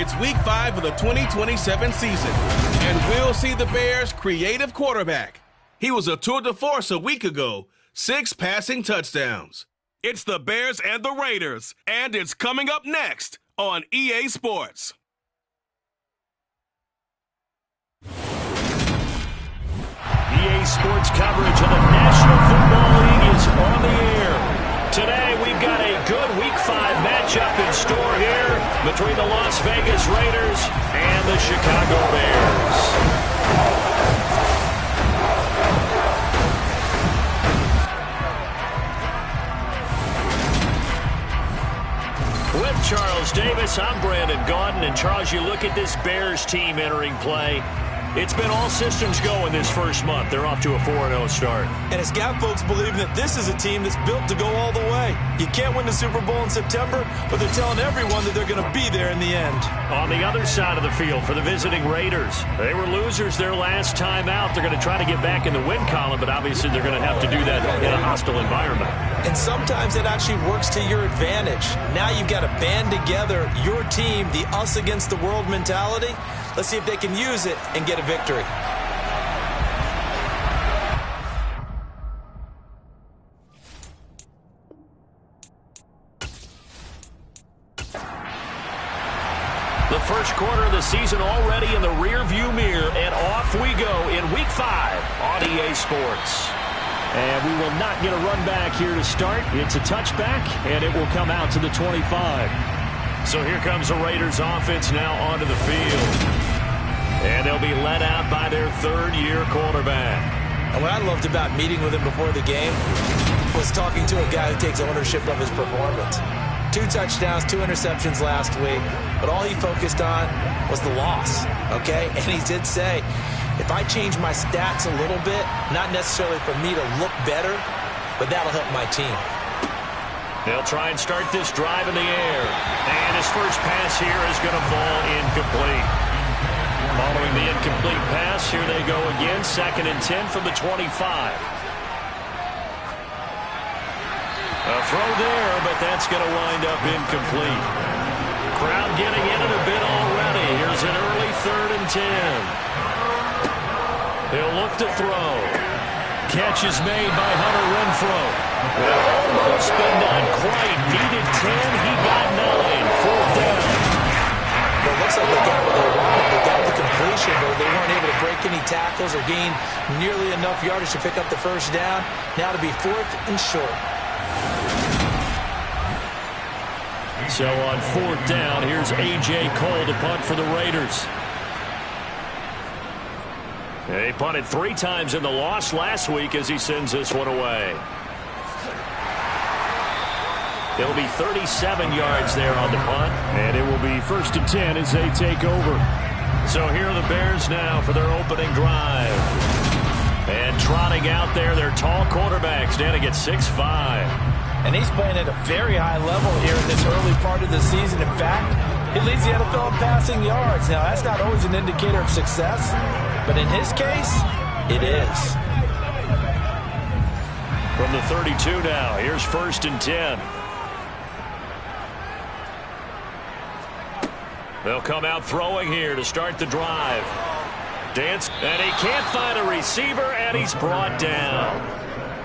It's week 5 of the 2027 season, and we'll see the Bears' creative quarterback, He was a tour de force a week ago. 6 passing touchdowns. It's the Bears and the Raiders, and it's coming up next on EA Sports. EA Sports coverage of the National Football League is on the air. Today, we've got a good Week 5 matchup in store here between the Las Vegas Raiders and the Chicago Bears. With Charles Davis, I'm Brandon Gaudin. And Charles, you look at this Bears team entering play. It's been all systems go in this first month. They're off to a 4-0 start. And it's got folks believing that this is a team that's built to go all the way. You can't win the Super Bowl in September, but they're telling everyone that they're going to be there in the end. On the other side of the field for the visiting Raiders, they were losers their last time out. They're going to try to get back in the win column, but obviously they're going to have to do that in a hostile environment. And sometimes it actually works to your advantage. Now you've got to band together your team, the us against the world mentality. Let's see if they can use it and get a victory. The first quarter of the season already in the rear-view mirror, and off we go in Week 5 on EA Sports. And we will not get a run back here to start. It's a touchback, and it will come out to the 25. So here comes the Raiders offense now onto the field. And they'll be led out by their third-year quarterback. And what I loved about meeting with him before the game was talking to a guy who takes ownership of his performance. 2 touchdowns, 2 interceptions last week, but all he focused on was the loss, okay? And he did say, if I change my stats a little bit, not necessarily for me to look better, but that'll help my team. They'll try and start this drive in the air. And his first pass here is going to fall incomplete. Following the incomplete pass, here they go again. 2nd and 10 from the 25. A throw there, but that's going to wind up incomplete. Crowd getting in it a bit already. Here's an early 3rd and 10. He'll look to throw. Catch is made by Hunter Renfrow. Almost, but not quite. Needed 10. He got 9. 4th down. Well, it looks like they got what they wanted. They got the completion, but they weren't able to break any tackles or gain nearly enough yardage to pick up the first down. Now to be 4th and short. So on 4th down, here's A.J. Cole to punt for the Raiders. He punted 3 times in the loss last week as he sends this one away. It'll be 37 yards there on the punt. And it will be 1st and 10 as they take over. So here are the Bears now for their opening drive. And trotting out there, their tall quarterback standing at 6'5". And he's playing at a very high level here in this early part of the season. In fact, he leads the NFL in passing yards. Now, that's not always an indicator of success, but in his case, it is. From the 32 now, here's 1st and 10. They'll come out throwing here to start the drive. Dance, and he can't find a receiver, and he's brought down.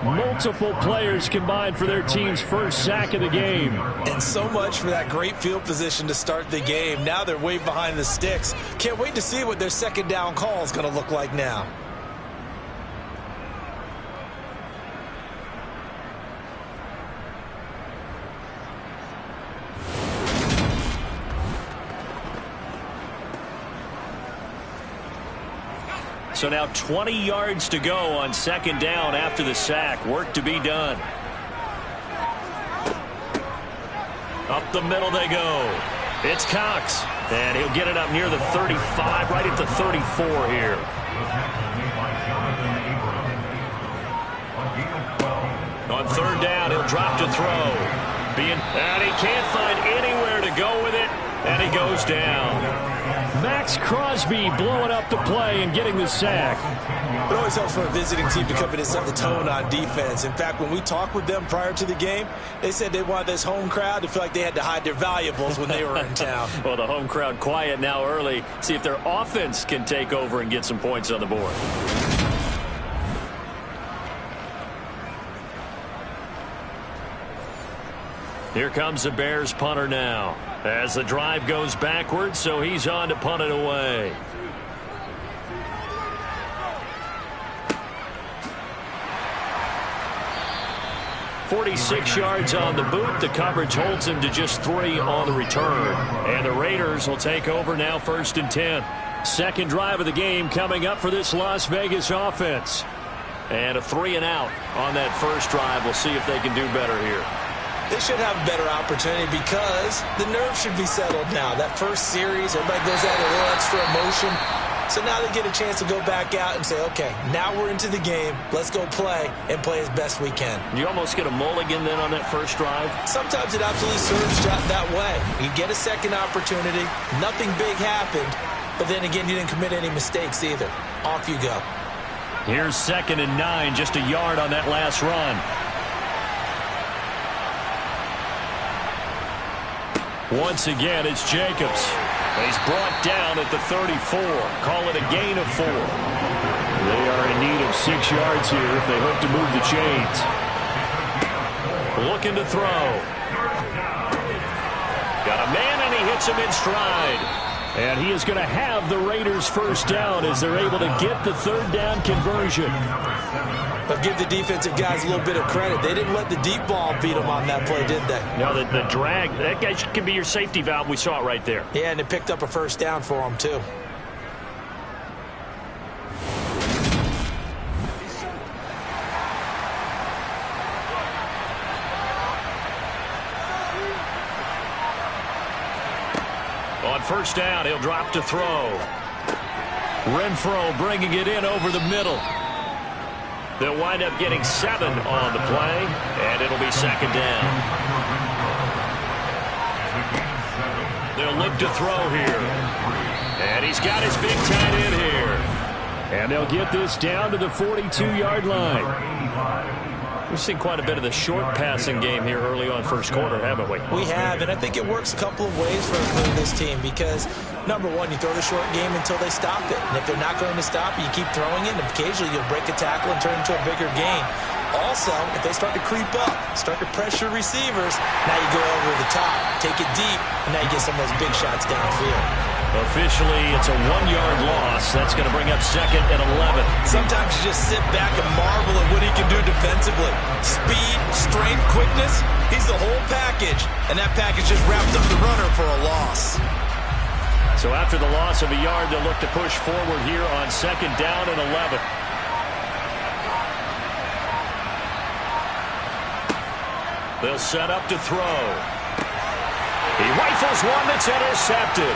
Multiple players combined for their team's first sack of the game. And so much for that great field position to start the game. Now they're way behind the sticks. Can't wait to see what their 2nd down call is going to look like now. So now 20 yards to go on 2nd down after the sack. Work to be done. Up the middle they go. It's Cox. And he'll get it up near the 35, right at the 34 here. On 3rd down, he'll drop to throw. And he can't find anywhere to go with it. And he goes down. Max Crosby blowing up the play and getting the sack. It always helps for a visiting team to come in and set the tone on defense. In fact, when we talked with them prior to the game, they said they wanted this home crowd to feel like they had to hide their valuables when they were in town. Well, the home crowd quiet now early. See if their offense can take over and get some points on the board. Here comes the Bears punter now. As the drive goes backwards, so he's on to punt it away. "46 yards on the boot. The coverage holds him to just 3 on the return. And the Raiders will take over now, 1st and 10. Second drive of the game coming up for this Las Vegas offense. And a 3-and-out on that first drive. We'll see if they can do better here. They should have a better opportunity because the nerves should be settled now. That first series, everybody goes at it a little extra emotion. So now they get a chance to go back out and say, okay, now we're into the game. Let's go play and play as best we can. You almost get a mulligan then on that first drive? Sometimes it absolutely serves that way. You get a second opportunity. Nothing big happened. But then again, you didn't commit any mistakes either. Off you go. Here's 2nd and 9, just a yard on that last run. Once again, it's Jacobs. He's brought down at the 34. Call it a gain of 4. They are in need of 6 yards here if they hope to move the chains. Looking to throw. Got a man, and he hits him in stride. And he is going to have the Raiders' first down as they're able to get the 3rd down conversion. But give the defensive guys a little bit of credit. They didn't let the deep ball beat them on that play, did they? No, the drag, that guy can be your safety valve. We saw it right there. Yeah, and it picked up a first down for them, too. On first down, he'll drop to throw. Renfro bringing it in over the middle. They'll wind up getting 7 on the play, and it'll be 2nd down. They'll look to throw here. And he's got his big tight end here. And they'll get this down to the 42-yard line. We've seen quite a bit of the short passing game here early on first quarter, haven't we? We have, and I think it works a couple of ways for this team because, number one, you throw the short game until they stop it. And if they're not going to stop it, you keep throwing it, and occasionally you'll break a tackle and turn it into a bigger gain. Also, if they start to creep up, start to pressure receivers, now you go over the top, take it deep, and now you get some of those big shots downfield. Officially, it's a 1-yard loss. That's going to bring up 2nd and 11. Sometimes you just sit back and marvel at what he can do defensively. Speed, strength, quickness, he's the whole package. And that package just wrapped up the runner for a loss. So after the loss of a yard, they'll look to push forward here on 2nd down and 11. They'll set up to throw. He rifles one that's intercepted.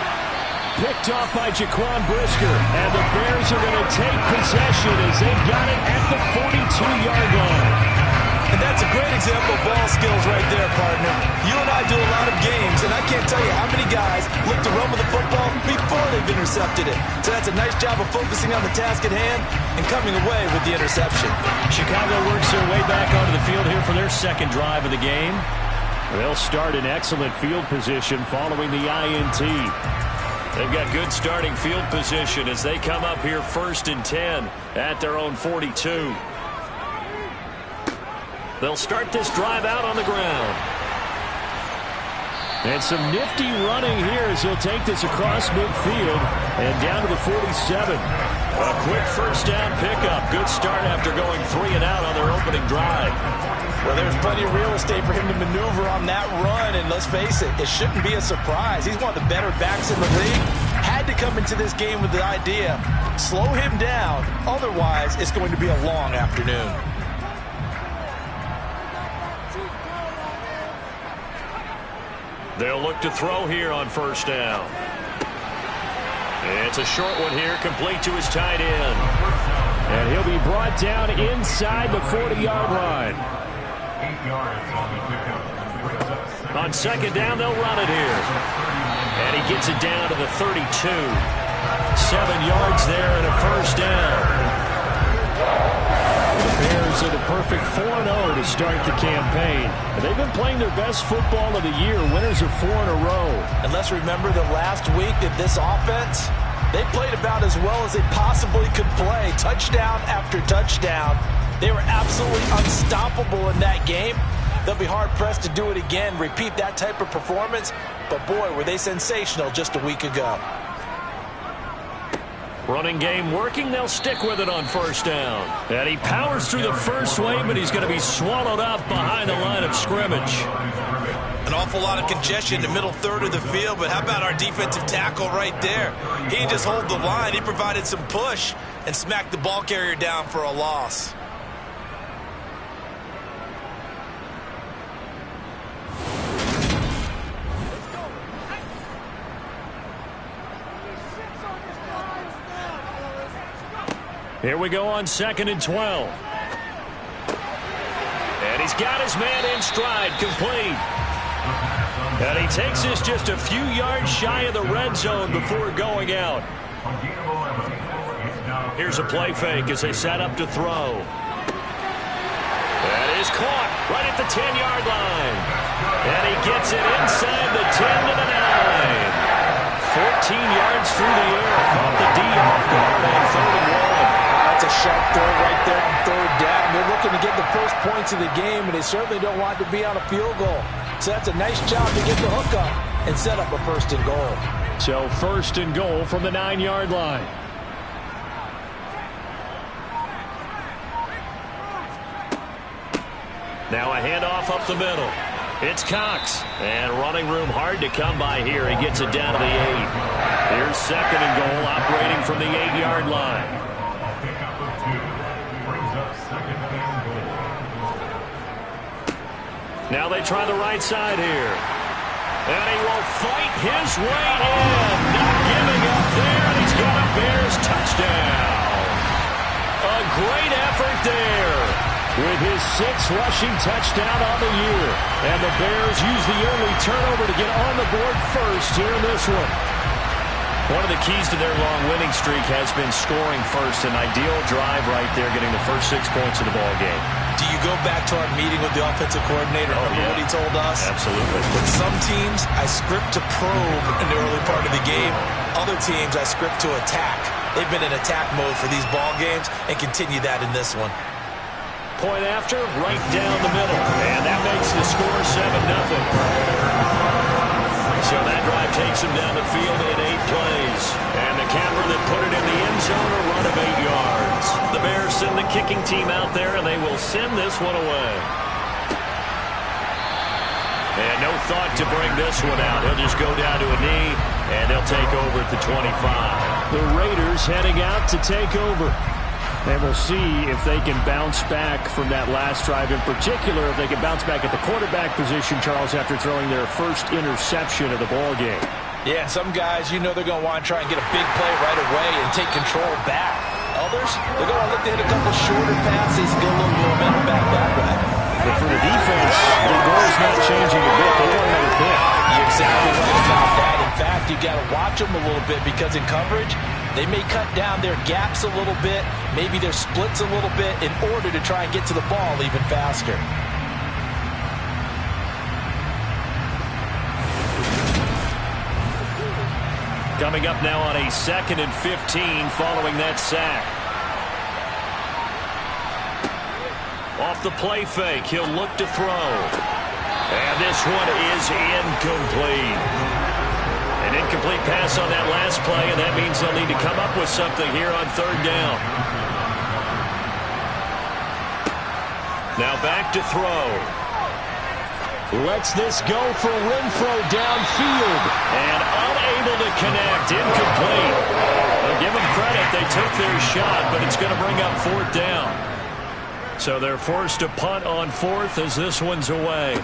Picked off by Jaquan Brisker. And the Bears are going to take possession as they've got it at the 42-yard line. And that's a great example of ball skills right there, partner. You and I do a lot of games, and I can't tell you how many guys look to run with the football before they've intercepted it. So that's a nice job of focusing on the task at hand and coming away with the interception. Chicago works their way back onto the field here for their 2nd drive of the game. They'll start in excellent field position following the INT. They've got good starting field position as they come up here 1st and 10 at their own 42. They'll start this drive out on the ground. And some nifty running here as he'll take this across midfield and down to the 47. A quick first down pickup. Good start after going 3 and out on their opening drive. Well, there's plenty of real estate for him to maneuver on that run, and let's face it, it shouldn't be a surprise. He's one of the better backs in the league. Had to come into this game with the idea, slow him down, otherwise it's going to be a long afternoon. They'll look to throw here on first down. It's a short one here, complete to his tight end. And he'll be brought down inside the 40-yard line. 8 yards on the pickup. On 2nd down, they'll run it here. And he gets it down to the 32. 7 yards there and a first down. The Bears are the perfect 4-0 to start the campaign. They've been playing their best football of the year. Winners of 4 in a row. And let's remember that last week that this offense, they played about as well as they possibly could play. Touchdown after touchdown. They were absolutely unstoppable in that game. They'll be hard-pressed to do it again, repeat that type of performance. But, boy, were they sensational just a week ago. Running game working. They'll stick with it on first down. And he powers through the first wave, but he's going to be swallowed up behind the line of scrimmage. An awful lot of congestion in the middle third of the field, but how about our defensive tackle right there? He didn't just hold the line. He provided some push and smacked the ball carrier down for a loss. Here we go on 2nd and 12. And he's got his man in stride, complete. And he takes this just a few yards shy of the red zone before going out. Here's a play fake as they set up to throw. That is caught right at the 10-yard line. And he gets it inside the 10 to the 9. 14 yards through the air. Caught the D off guard on 3rd and 1. That's a sharp throw right there on 3rd down. They're looking to get the first points of the game, and they certainly don't want to be on a field goal. So that's a nice job to get the hook up and set up a 1st and goal. So 1st and goal from the 9-yard line. Now a handoff up the middle. It's Cox. And running room hard to come by here. He gets it down to the 8. Here's 2nd and goal, operating from the 8-yard line. Now they try the right side here. And he will fight his way in. Not giving up there. And he's got a Bears touchdown. A great effort there. With his 6th rushing touchdown on the year. And the Bears use the early turnover to get on the board first here in this one. One of the keys to their long winning streak has been scoring first. An ideal drive right there, getting the first 6 points of the ball game. Do you go back to our meeting with the offensive coordinator? Remember what he told us? Absolutely. With some teams, I script to probe in the early part of the game. Other teams, I script to attack. They've been in attack mode for these ball games and continue that in this one. Point after, right down the middle. And that makes the score 7-0. So that drive takes him down the field in 8 plays. And the capper that put it in the end zone, a run of 8 yards. The Bears send the kicking team out there, and they will send this one away. And no thought to bring this one out. He'll just go down to a knee, and they'll take over at the 25. The Raiders heading out to take over. And we'll see if they can bounce back from that last drive. In particular, if they can bounce back at the quarterback position, Charles, after throwing their first interception of the ball game. Yeah, some guys, you know they're going to want to try and get a big play right away and take control back. Others, they're going to look to hit a couple shorter passes, get a little momentum back that way. But for the defense, the goal is not changing a bit. They want another pick. You're exactly right about that. In fact, you got to watch them a little bit because in coverage, they may cut down their gaps a little bit, maybe their splits a little bit in order to try and get to the ball even faster. Coming up now on a 2nd and 15 following that sack. Off the play fake, he'll look to throw. And this one is incomplete. An incomplete pass on that last play, and that means they'll need to come up with something here on 3rd down. Now back to throw. Lets this go for Renfro downfield. And unable to connect. Incomplete. They'll give them credit. They took their shot, but it's going to bring up 4th down. So they're forced to punt on 4th as this one's away.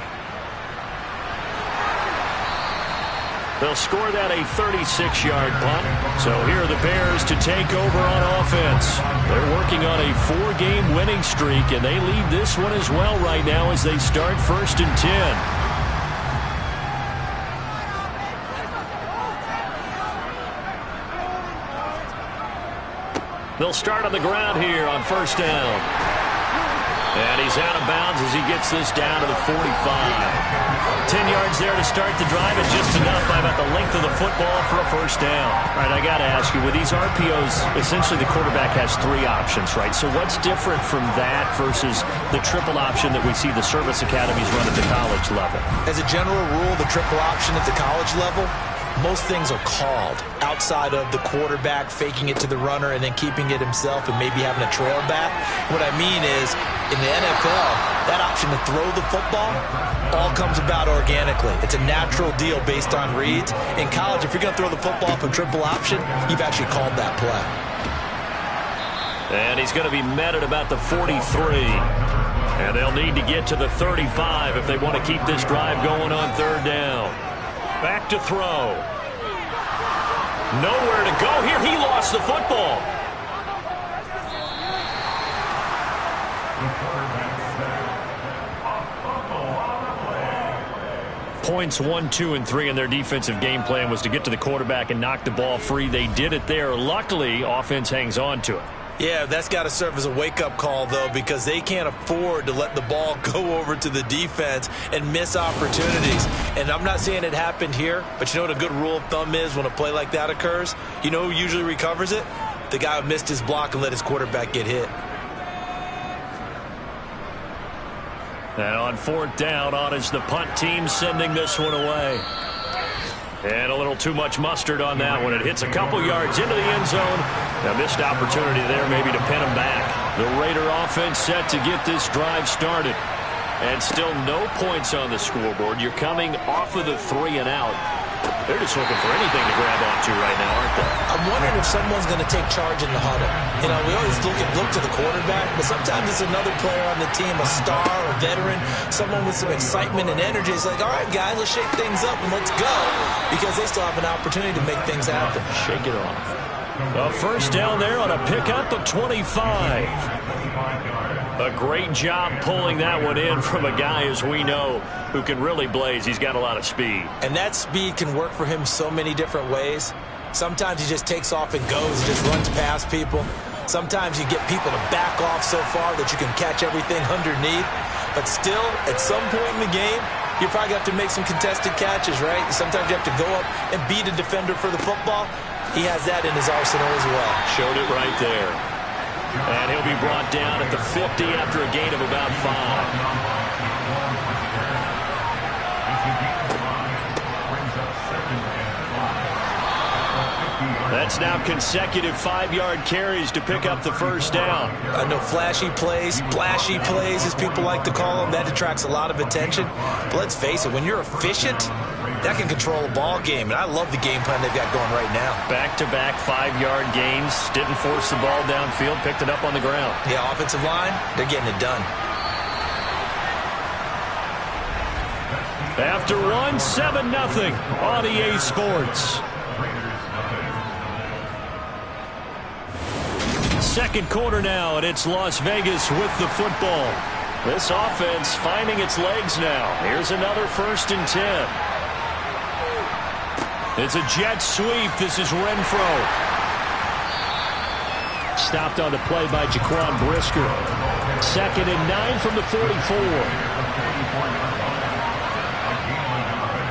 They'll score that a 36-yard punt. So here are the Bears to take over on offense. They're working on a 4-game winning streak, and they lead this one as well right now as they start 1st and 10. They'll start on the ground here on 1st down. And he's out of bounds as he gets this down to the 45. 10 yards there to start the drive, and just enough by about the length of the football for a first down. All right, I got to ask you, with these RPOs, essentially the quarterback has 3 options, right? So what's different from that versus the triple option that we see the service academies run at the college level? As a general rule, the triple option at the college level, most things are called outside of the quarterback faking it to the runner and then keeping it himself and maybe having a trail back. What I mean is, in the NFL, that option to throw the football all comes about organically. It's a natural deal based on reads. In college, if you're going to throw the football from triple option, you've actually called that play. And he's going to be met at about the 43. And they'll need to get to the 35 if they want to keep this drive going on third down. Back to throw. Nowhere to go here. He lost the football. Points 1, 2, and 3 in their defensive game plan was to get to the quarterback and knock the ball free. They did it there. Luckily, offense hangs on to it. Yeah, that's got to serve as a wake-up call, though, because they can't afford to let the ball go over to the defense and miss opportunities. And I'm not saying it happened here, but you know what a good rule of thumb is when a play like that occurs? You know who usually recovers it? The guy who missed his block and let his quarterback get hit. And on fourth down, on is the punt team sending this one away. And a little too much mustard on that one. It hits a couple yards into the end zone. A missed opportunity there maybe to pin him back. The Raider offense set to get this drive started. And still no points on the scoreboard. You're coming off of the 3 and out. They're just looking for anything to grab onto right now, aren't they? I'm wondering if someone's going to take charge in the huddle. You know, we always look to the quarterback, but sometimes it's another player on the team, a star, a veteran, someone with some excitement and energy. It's like, all right, guys, let's shake things up and let's go, because they still have an opportunity to make things happen. Shake it off. A first down there on a pickup of 25. A great job pulling that one in from a guy, as we know, who can really blaze. He's got a lot of speed. And that speed can work for him so many different ways. Sometimes he just takes off and goes, just runs past people. Sometimes you get people to back off so far that you can catch everything underneath. But still, at some point in the game, you probably have to make some contested catches, right? Sometimes you have to go up and beat a defender for the football. He has that in his arsenal as well. Showed it right there. And he'll be brought down at the 50 after a gain of about 5. That's now consecutive 5-yard carries to pick up the first down. I know flashy plays, splashy plays, as people like to call them, that attracts a lot of attention. But let's face it, when you're efficient, that can control a ball game. And I love the game plan they've got going right now. Back-to-back 5-yard gains. Didn't force the ball downfield. Picked it up on the ground. Yeah, offensive line, they're getting it done. After one, 7-0 on EA Sports. Second quarter now, and it's Las Vegas with the football. This offense finding its legs now. Here's another 1st and 10. It's a jet sweep. This is Renfro. Stopped on the play by Jaquan Brisker. 2nd and 9 from the 44.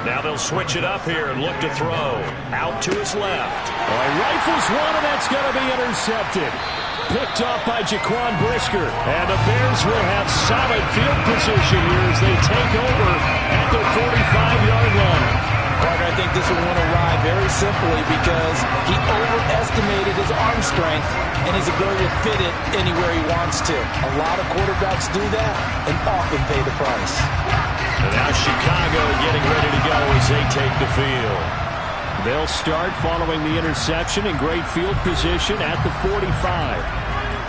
Now they'll switch it up here and look to throw. Out to his left. All right, rifles one, and that's going to be intercepted. Picked off by Jaquan Brisker. And the Bears will have solid field position here as they take over at the 45-yard line. Parker, I think this will win a ride very simply because he overestimated his arm strength and his ability to fit it anywhere he wants to. A lot of quarterbacks do that and often pay the price. And now Chicago getting ready to go as they take the field. They'll start following the interception in great field position at the 45.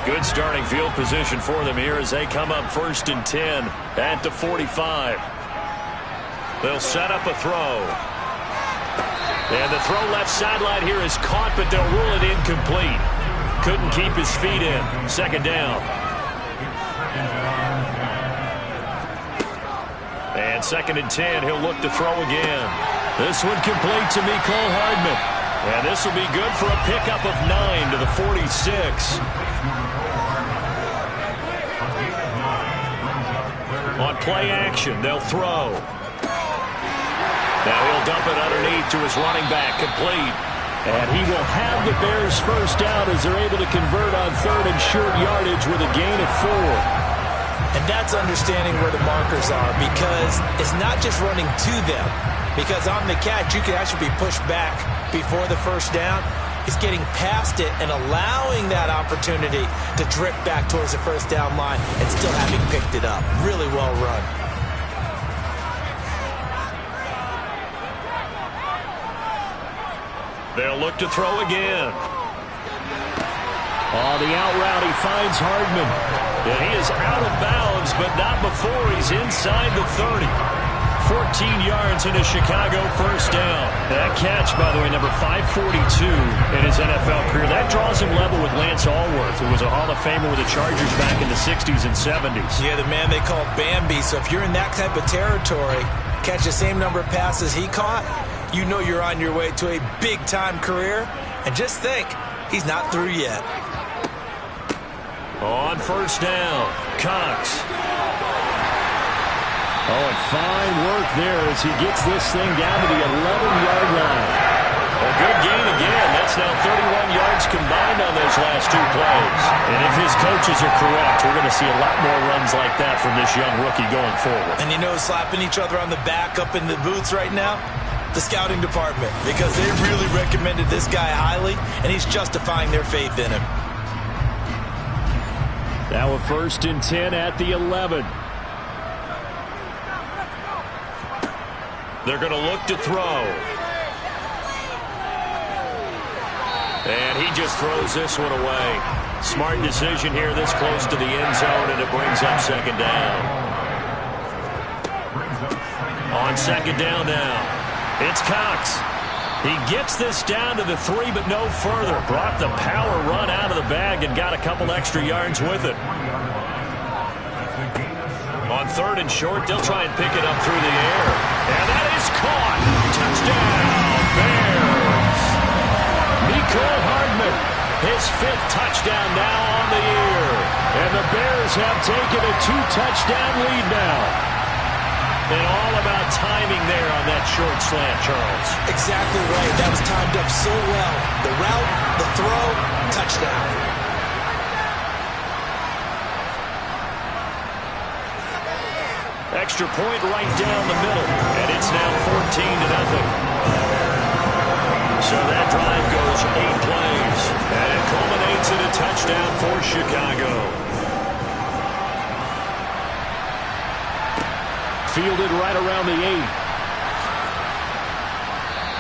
Good starting field position for them here as they come up 1st and 10 at the 45. They'll set up a throw. And the throw left sideline here is caught, but they'll rule it incomplete. Couldn't keep his feet in. 2nd down. And 2nd and 10, he'll look to throw again. This one complete to Mecole Hardman. And this will be good for a pickup of 9 to the 46. On play action, they'll throw. Now he'll dump it underneath to his running back, complete. And he will have the Bears first down as they're able to convert on third and short yardage with a gain of 4. And that's understanding where the markers are, because it's not just running to them. Because on the catch, you can actually be pushed back before the first down. It's getting past it and allowing that opportunity to drip back towards the first down line and still having picked it up. Really well run. They'll look to throw again. On the out route, he finds Hardman. And he is out of bounds, but not before he's inside the 30. 14 yards in a Chicago first down. That catch, by the way, number 542 in his NFL career. That draws him level with Lance Allworth, who was a Hall of Famer with the Chargers back in the 60s and 70s. Yeah, the man they call Bambi. So if you're in that type of territory, catch the same number of passes he caught, you know you're on your way to a big-time career. And just think, he's not through yet. On first down, Cox. Oh, and fine work there as he gets this thing down to the 11-yard line. A good gain again. That's now 31 yards combined on those last 2 plays. And if his coaches are correct, we're going to see a lot more runs like that from this young rookie going forward. And you know, slapping each other on the back up in the booths right now? The scouting department, because they really recommended this guy highly, and he's justifying their faith in him. Now a 1st and 10 at the 11. They're going to look to throw. And he just throws this one away. Smart decision here this close to the end zone, and it brings up 2nd down. On 2nd down now, it's Cox. He gets this down to the 3, but no further. Brought the power run out of the bag and got a couple extra yards with it. On 3rd and short, they'll try and pick it up through the air. And that is caught. Touchdown, Bears. Nicole Hardman, his 5th touchdown now on the year. And the Bears have taken a 2-touchdown lead now. And all about timing there on that short slant, Charles. Exactly right. That was timed up so well. The route, the throw, touchdown. Extra point right down the middle, and it's now 14-0. So that drive goes 8 plays, and it culminates in a touchdown for Chicago. Fielded right around the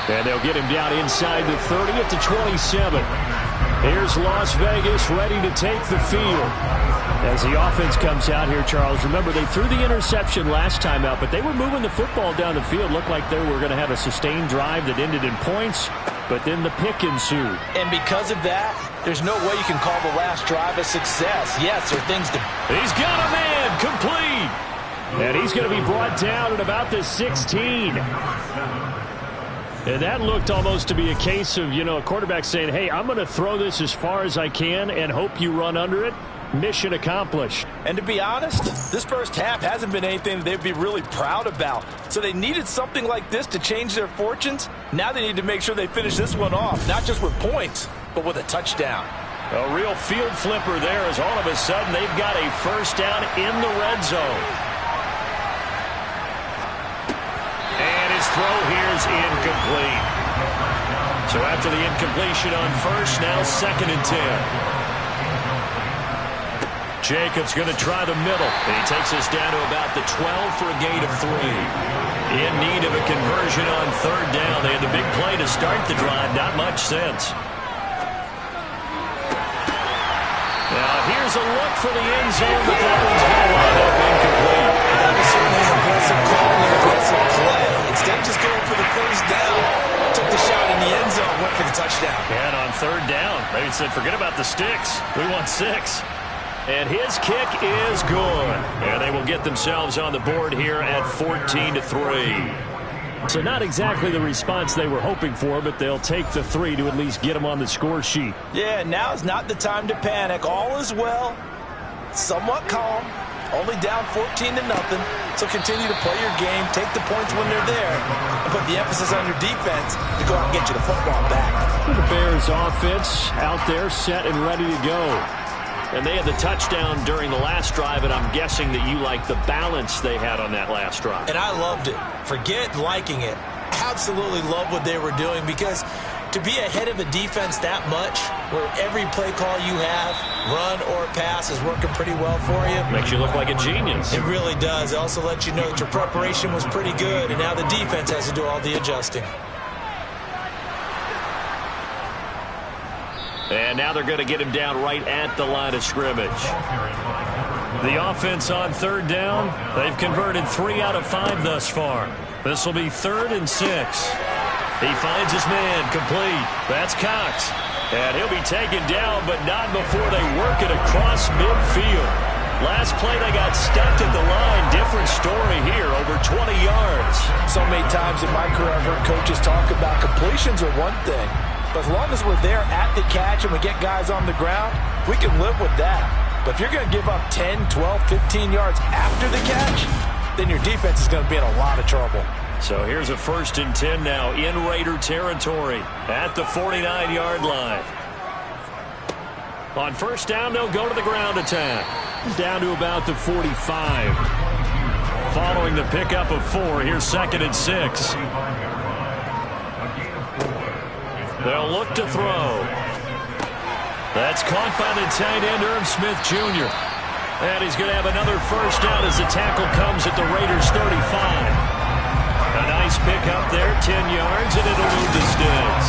8. And they'll get him down inside the 30 at the 27. Here's Las Vegas ready to take the field. As the offense comes out here, Charles, remember they threw the interception last time out, but they were moving the football down the field. Looked like they were going to have a sustained drive that ended in points, but then the pick ensued. And because of that, there's no way you can call the last drive a success. Yes, there are things to... He's got him in, complete. And he's going to be brought down at about the 16. And that looked almost to be a case of, a quarterback saying, hey, I'm going to throw this as far as I can and hope you run under it. Mission accomplished. And to be honest, this first half hasn't been anything that they'd be really proud about. So they needed something like this to change their fortunes. Now they need to make sure they finish this one off, not just with points, but with a touchdown. A real field flipper there as all of a sudden they've got a first down in the red zone. And his throw here is incomplete. So after the incompletion on first, now 2nd and 10. Jacobs going to try the middle. And he takes us down to about the 12 for a gain of 3. In need of a conversion on 3rd down. They had the big play to start the drive. Not much sense. Now here's a look for the end zone, but that one's going to wind up incomplete. That was certainly an aggressive call and an aggressive play. Instead of just going for the first down, took the shot in the end zone, went for the touchdown. And on 3rd down, they said, forget about the sticks. We want 6. And his kick is good. And they will get themselves on the board here at 14-3. So not exactly the response they were hoping for, but they'll take the 3 to at least get them on the score sheet. Yeah, now is not the time to panic. All is well. somewhat calm, only down 14-0. So continue to play your game, take the points when they're there, and put the emphasis on your defense to go out and get you the football back. The Bears offense out there set and ready to go. And they had the touchdown during the last drive, and I'm guessing that you like the balance they had on that last drive. And I loved it. Forget liking it. Absolutely love what they were doing, because to be ahead of a defense that much, where every play call you have, run or pass, is working pretty well for you. Makes you look like a genius. It really does. It also lets you know that your preparation was pretty good, and now the defense has to do all the adjusting. And now they're going to get him down right at the line of scrimmage. The offense on third down, they've converted 3 out of 5 thus far. This will be 3rd and 6. He finds his man, complete. That's Cox. And he'll be taken down, but not before they work it across midfield. Last play, they got stuffed at the line. Different story here, over 20 yards. So many times in my career, I've heard coaches talk about completions are one thing. But as long as we're there at the catch and we get guys on the ground, we can live with that. But if you're going to give up 10, 12, 15 yards after the catch, then your defense is going to be in a lot of trouble. So here's a 1st and 10 now in Raider territory at the 49-yard line. On 1st down, they'll go to the ground attack. Down to about the 45. Following the pickup of 4, here's 2nd and 6. They'll look to throw. That's caught by the tight end, Irv Smith Jr. And he's going to have another 1st down as the tackle comes at the Raiders' 35. A nice pickup there, 10 yards, and it'll move the sticks.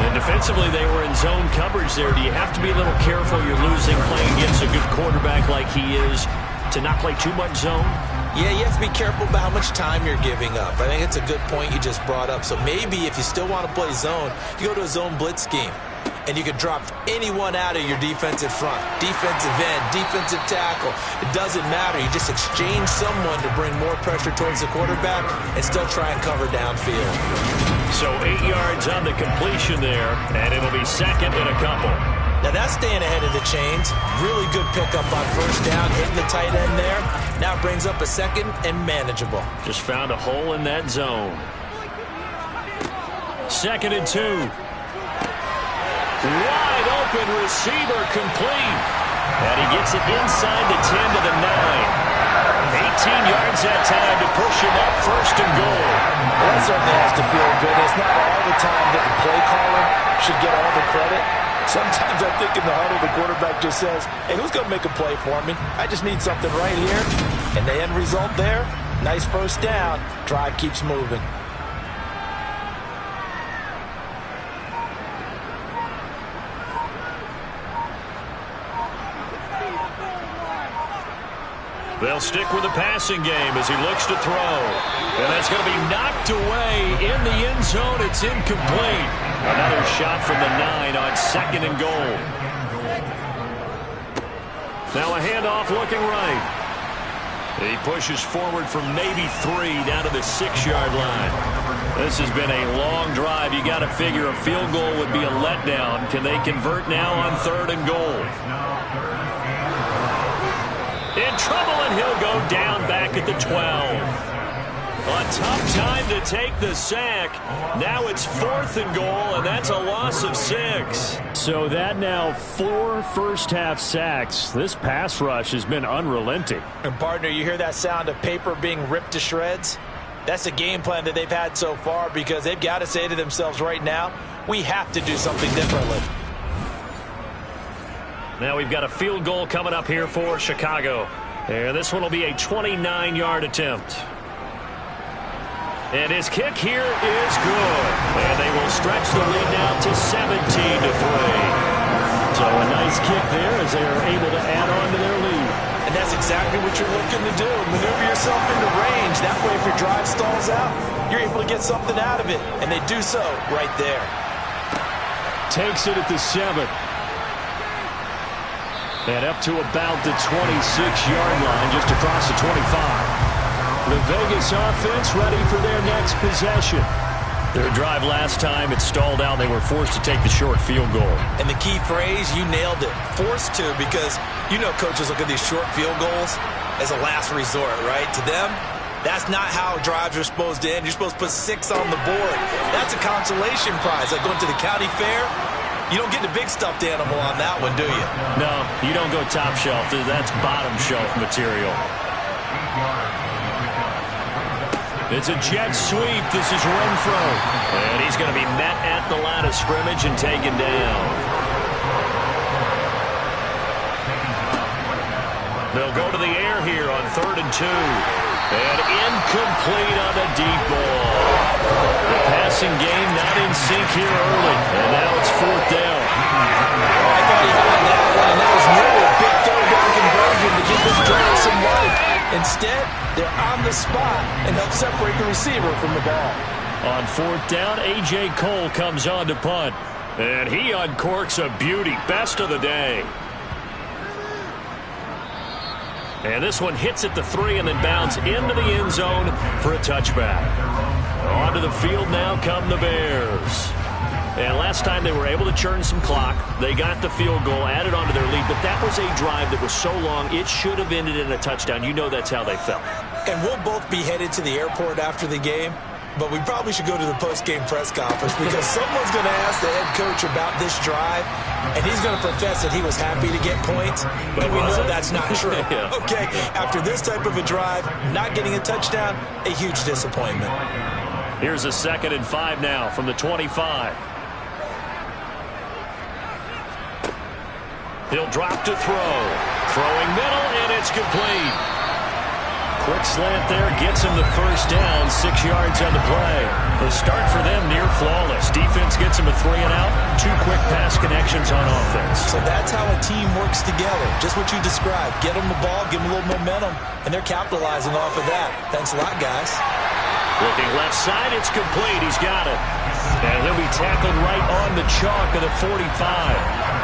And defensively, they were in zone coverage there. Do you have to be a little careful you're losing playing against a good quarterback like he is to not play too much zone? Yeah, you have to be careful about how much time you're giving up. I think it's a good point you just brought up. So maybe if you still want to play zone, you go to a zone blitz scheme. And you can drop anyone out of your defensive front. Defensive end, defensive tackle. It doesn't matter. You just exchange someone to bring more pressure towards the quarterback and still try and cover downfield. So 8 yards on the completion there, and it'll be 2nd and a couple. Now that's staying ahead of the chains. Really good pickup on 1st down, hitting the tight end there. Now brings up a 2nd and manageable. Just found a hole in that zone. 2nd and 2. Wide open receiver, complete. And he gets it inside the 10 to the 9. 18 yards that time to push him up 1st and goal. Well, that certainly has to feel good. It's not all the time that the play caller should get all the credit. Sometimes I think in the huddle, the quarterback just says, hey, who's going to make a play for me? I just need something right here. And the end result there, nice 1st down. Drive keeps moving. They'll stick with the passing game as he looks to throw. And that's going to be knocked away in the end zone. It's incomplete. Another shot from the 9 on 2nd and goal. Now a handoff looking right. He pushes forward from maybe 3 down to the 6-yard line. This has been a long drive. You got to figure a field goal would be a letdown. Can they convert now on 3rd and goal? In trouble, and he'll go down back at the 12. A tough time to take the sack. Now it's 4th and goal, and that's a loss of 6. So that now 4 first-half sacks. This pass rush has been unrelenting. And, partner, you hear that sound of paper being ripped to shreds? That's the game plan that they've had so far, because they've got to say to themselves right now, we have to do something differently. Now we've got a field goal coming up here for Chicago. And this one will be a 29-yard attempt. And his kick here is good. And they will stretch the lead now to 17-3. So a nice kick there as they are able to add on to their lead. And that's exactly what you're looking to do. Maneuver yourself into range. That way, if your drive stalls out, you're able to get something out of it. And they do so right there. Takes it at the 7. And up to about the 26-yard line, just across the 25. The Vegas offense ready for their next possession. Their drive last time, it stalled out. They were forced to take the short field goal. And the key phrase, you nailed it. Forced to, because you know coaches look at these short field goals as a last resort, right? To them, that's not how drives are supposed to end. You're supposed to put 6 on the board. That's a consolation prize. Like going to the county fair, you don't get the big stuffed animal on that one, do you? No, you don't go top shelf. That's bottom shelf material. It's a jet sweep. This is Renfro. And he's going to be met at the line of scrimmage and taken down. They'll go to the air here on 3rd and 2. And incomplete on the deep ball. The passing game not in sync here early. And now it's 4th down. I thought he had that one. That was nearly a big third-down conversion to give this drive some life. Instead, they're on the spot and help separate the receiver from the ball. On 4th down, A.J. Cole comes on to punt. And he uncorks a beauty. Best of the day. And this one hits at the 3 and then bounds into the end zone for a touchback. Onto the field now come the Bears. And last time they were able to churn some clock. They got the field goal, added on to their lead. But that was a drive that was so long, it should have ended in a touchdown. You know that's how they felt. And we'll both be headed to the airport after the game. But we probably should go to the post-game press conference because someone's going to ask the head coach about this drive, and he's going to profess that he was happy to get points, but we know that's not true. Yeah. Okay, after this type of a drive, not getting a touchdown, a huge disappointment. Here's a 2nd and 5 now from the 25. He'll drop to throw. Throwing middle, and it's complete. Quick slant there, gets him the 1st down, 6 yards on the play. The start for them near flawless. Defense gets him a 3 and out, 2 quick pass connections on offense. So that's how a team works together. Just what you described. Get them the ball, give them a little momentum, and they're capitalizing off of that. Thanks a lot, guys. Looking left side, it's complete. He's got it. And he'll be tackled right on the chalk of the 45.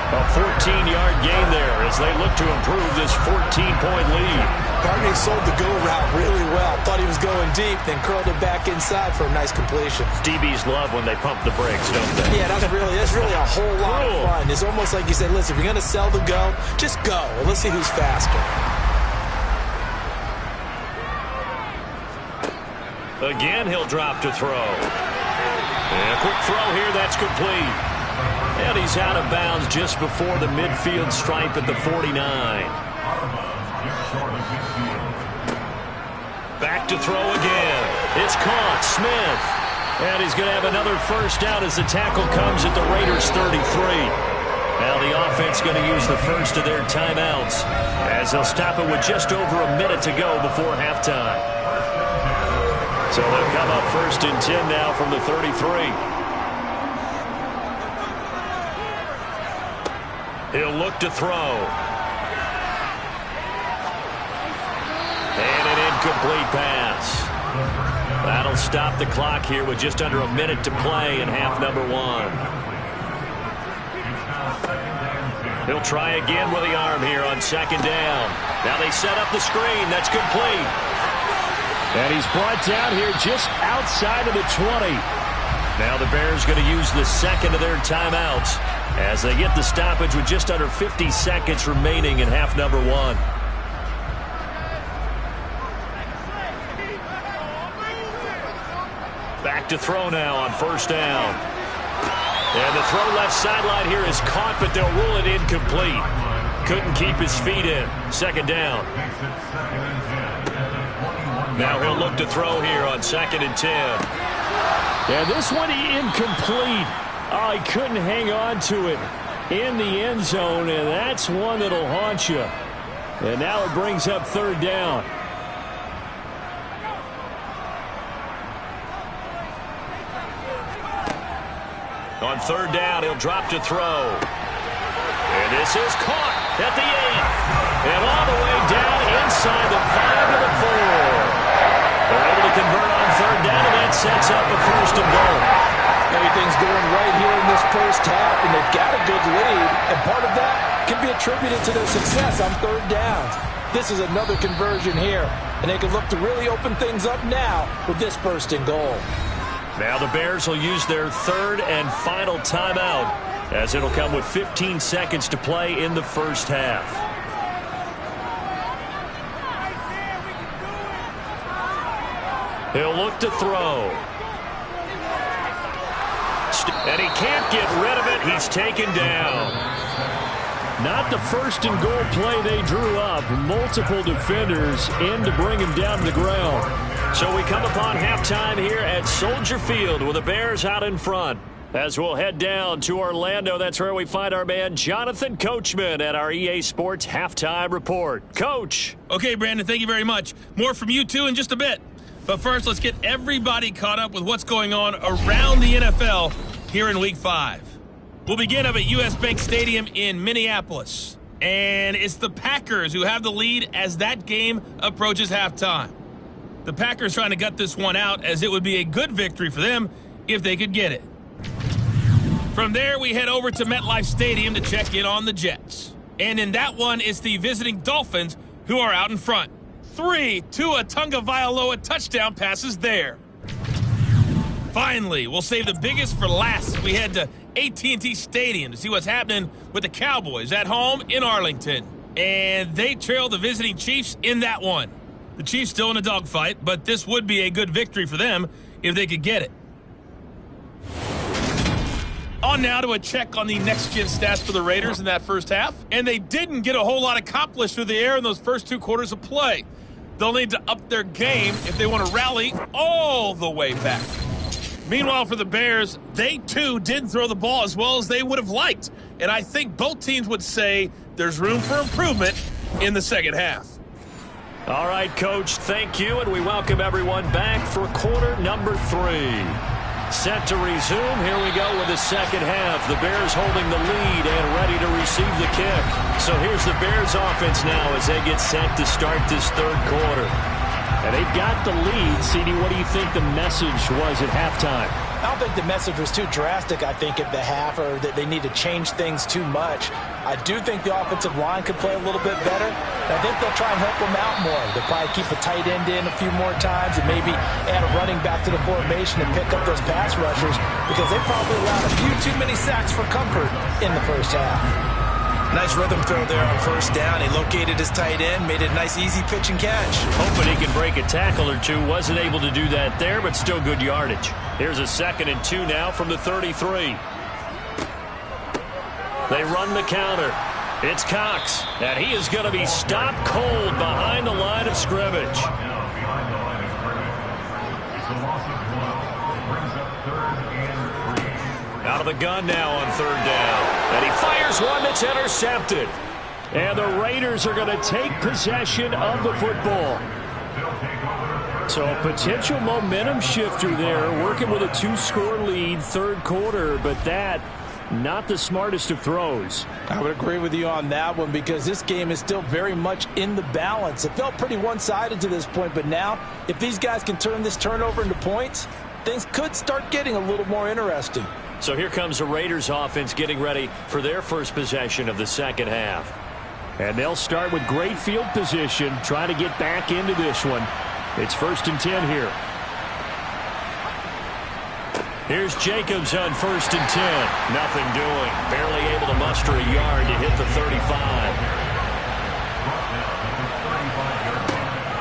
A 14-yard gain there as they look to improve this 14-point lead. Carney sold the go route really well. Thought he was going deep, then curled it back inside for a nice completion. DBs love when they pump the brakes, don't they? Yeah, that's really a whole lot of fun. It's almost like you said, listen, if you're going to sell the go, just go. And let's see who's faster. Again, he'll drop to throw. And a quick throw here, that's complete. And he's out of bounds just before the midfield stripe at the 49. Back to throw again. It's caught. Smith. And he's going to have another 1st down as the tackle comes at the Raiders' 33. Now the offense going to use the first of their timeouts as they'll stop it with just over a minute to go before halftime. So they'll come up 1st and 10 now from the 33. He'll look to throw. And an incomplete pass. That'll stop the clock here with just under a minute to play in half number 1. He'll try again with the arm here on 2nd down. Now they set up the screen. That's complete. And he's brought down here just outside of the 20. Now the Bears going to use the 2nd of their timeouts as they get the stoppage with just under 50 seconds remaining in half number 1. Back to throw now on 1st down. And the throw left sideline here is caught, but they'll rule it incomplete. Couldn't keep his feet in. 2nd down. Now he'll look to throw here on 2nd and 10. Yeah, this one incomplete. Oh, he couldn't hang on to it in the end zone, and that's one that'll haunt you. And now it brings up 3rd down. On 3rd down, he'll drop to throw. And this is caught at the 8. And all the way down inside the 5 to the 4. They're able to convert on 3rd down, and that sets up a 1st and goal. Everything's going right here in this first half, and they've got a good lead. And part of that can be attributed to their success on 3rd downs. This is another conversion here, and they can look to really open things up now with this 1st and goal. Now the Bears will use their third and final timeout, as it'll come with 15 seconds to play in the first half. He'll look to throw. And he can't get rid of it. He's taken down. Not the first and goal play they drew up. Multiple defenders in to bring him down to the ground. So we come upon halftime here at Soldier Field with the Bears out in front. As we'll head down to Orlando, that's where we find our man Jonathan Coachman at our EA Sports Halftime Report. Coach. Okay, Brandon, thank you very much. More from you two in just a bit. But first, let's get everybody caught up with what's going on around the NFL here in Week 5. We'll begin up at US Bank Stadium in Minneapolis. And it's the Packers who have the lead as that game approaches halftime. The Packers trying to gut this one out, as it would be a good victory for them if they could get it. From there, we head over to MetLife Stadium to check in on the Jets. And in that one, it's the visiting Dolphins who are out in front. 3 Tua Tagovailoa touchdown passes there. Finally, we'll save the biggest for last. We head to AT&T Stadium to see what's happening with the Cowboys at home in Arlington. And they trail the visiting Chiefs in that one. The Chiefs still in a dogfight, but this would be a good victory for them if they could get it. On now to a check on the next-gen stats for the Raiders in that first half. And they didn't get a whole lot accomplished through the air in those first 2 quarters of play. They'll need to up their game if they want to rally all the way back. Meanwhile, for the Bears, they too didn't throw the ball as well as they would have liked. And I think both teams would say there's room for improvement in the second half. All right, Coach, thank you, and we welcome everyone back for quarter number 3. Set to resume. Here we go with the second half. The Bears holding the lead and ready to receive the kick. So here's the Bears offense now as they get set to start this third quarter. And they've got the lead. CD, what do you think the message was at halftime? I don't think the message was too drastic, I think, at the half, or that they need to change things too much. I do think the offensive line could play a little bit better. And I think they'll try and help them out more. They'll probably keep a tight end in a few more times and maybe add a running back to the formation and pick up those pass rushers, because they probably allowed a few too many sacks for comfort in the first half. Nice rhythm throw there on first down. He located his tight end, made it a nice easy pitch and catch. Hoping he can break a tackle or two. Wasn't able to do that there, but still good yardage. Here's a 2nd and 2 now from the 33. They run the counter. It's Cox, and he is going to be stopped cold behind the line of scrimmage. Out of the gun now on 3rd down. And he fires one that's intercepted. And the Raiders are going to take possession of the football. So a potential momentum shifter there, working with a 2-score lead, third quarter, but that not the smartest of throws. I would agree with you on that one, because this game is still very much in the balance. It felt pretty one-sided to this point, but now if these guys can turn this turnover into points, things could start getting a little more interesting. So here comes the Raiders offense getting ready for their first possession of the second half. And they'll start with great field position, try to get back into this one. It's 1st and 10 here. Here's Jacobs on 1st and 10. Nothing doing. Barely able to muster a yard to hit the 35.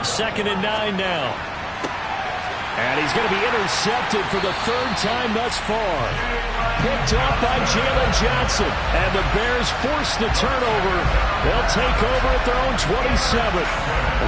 2nd and 9 now. And he's going to be intercepted for the 3rd time thus far. Picked up by Jalen Johnson. And the Bears force the turnover. They'll take over at their own 27.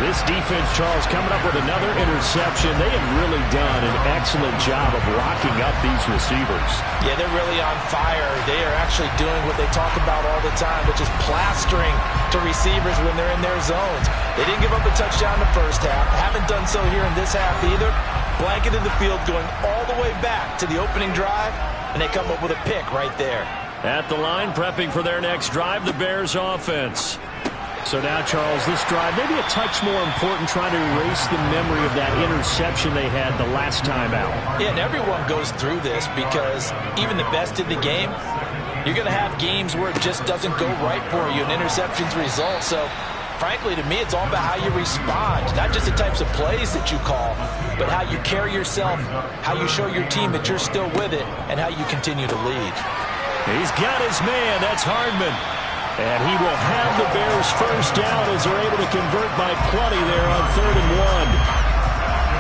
This defense, Charles, coming up with another interception. They have really done an excellent job of locking up these receivers. Yeah, they're really on fire. They are actually doing what they talk about all the time, which is plastering to receivers when they're in their zones. They didn't give up a touchdown in the first half. Haven't done so here in this half either. Blanketed the field, going all the way back to the opening drive, and they come up with a pick right there. At the line, prepping for their next drive, the Bears offense. So now, Charles, this drive maybe a touch more important, trying to erase the memory of that interception they had the last time out. Yeah, and everyone goes through this, because even the best in the game, you're going to have games where it just doesn't go right for you, and interceptions result. So frankly, to me, it's all about how you respond. Not just the types of plays that you call, but how you carry yourself, how you show your team that you're still with it, and how you continue to lead. He's got his man. That's Hardman. And he will have the Bears first down as they're able to convert by plenty there on 3rd and 1.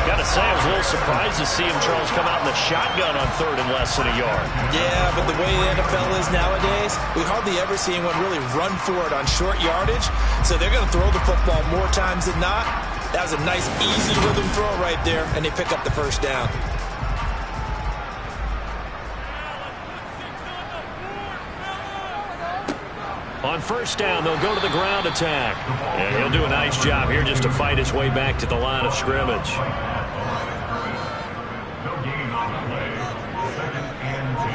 Got to say, I was a little surprised to see him, Charles, come out in the shotgun on 3rd and less than a yard. Yeah, but the way the NFL is nowadays, we hardly ever see anyone really run for it on short yardage. So they're going to throw the football more times than not. That was a nice, easy rhythm throw right there, and they pick up the first down. On first down, they'll go to the ground attack. And he'll do a nice job here just to fight his way back to the line of scrimmage. No gain on the play. 2nd and 10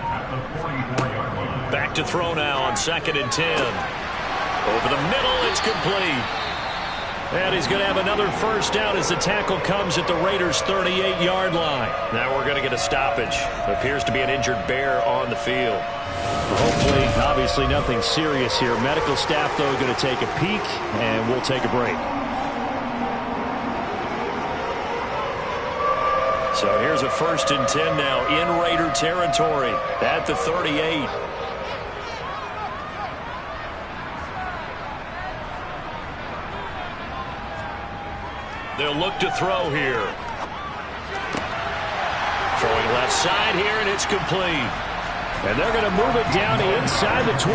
at the 44-yard line. Back to throw now on 2nd and 10. Over the middle, it's complete. And he's going to have another first down as the tackle comes at the Raiders' 38-yard line. Now we're going to get a stoppage. There appears to be an injured Bear on the field. Hopefully, obviously nothing serious here. Medical staff, though, going to take a peek, and we'll take a break. So here's a 1st and 10 now in Raider territory at the 38. They'll look to throw here. Throwing left side here, and it's complete. And they're going to move it down inside the 25.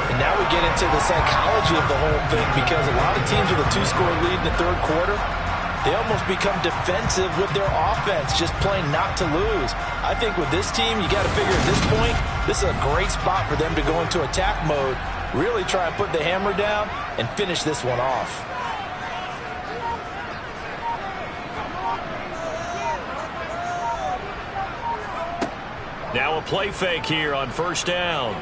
And now we get into the psychology of the whole thing, because a lot of teams with a 2-score lead in the 3rd quarter, they almost become defensive with their offense, just playing not to lose. I think with this team, you got to figure at this point, this is a great spot for them to go into attack mode, really try and put the hammer down and finish this one off. Now a play fake here on first down.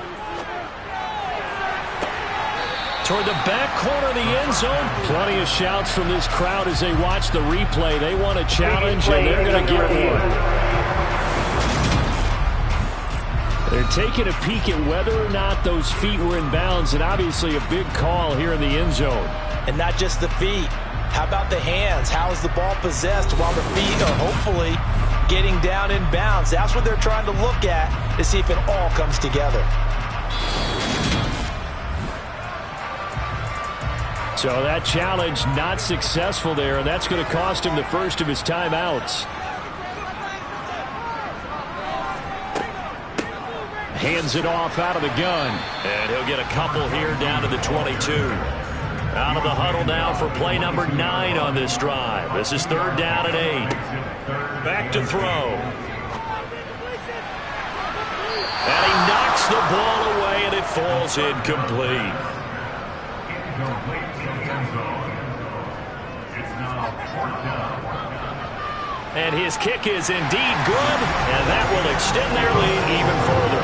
Toward the back corner of the end zone. Plenty of shouts from this crowd as they watch the replay. They want a challenge, and they're going to get one. They're taking a peek at whether or not those feet were in bounds, and obviously a big call here in the end zone. And not just the feet. How about the hands? How is the ball possessed while the feet are hopefully getting down in bounds? That's what they're trying to look at to see if it all comes together. So that challenge not successful there, and that's going to cost him the first of his timeouts. Hands it off out of the gun. And he'll get a couple here down to the 22. Out of the huddle now for play number 9 on this drive. This is 3rd down and 8. Back to throw. And he knocks the ball away, and it falls incomplete. And his kick is indeed good, and that will extend their lead even further.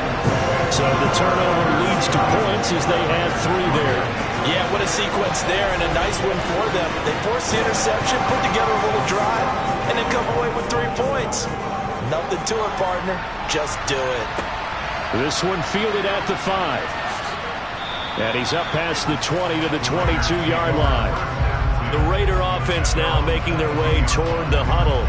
So the turnover leads to points as they had 3 there. Yeah, what a sequence there, and a nice win for them. They forced the interception, put together a little drive, and then come away with 3 points. Nothing to it, partner. Just do it. This one fielded at the 5. And he's up past the 20 to the 22-yard line. The Raider offense now making their way toward the huddle.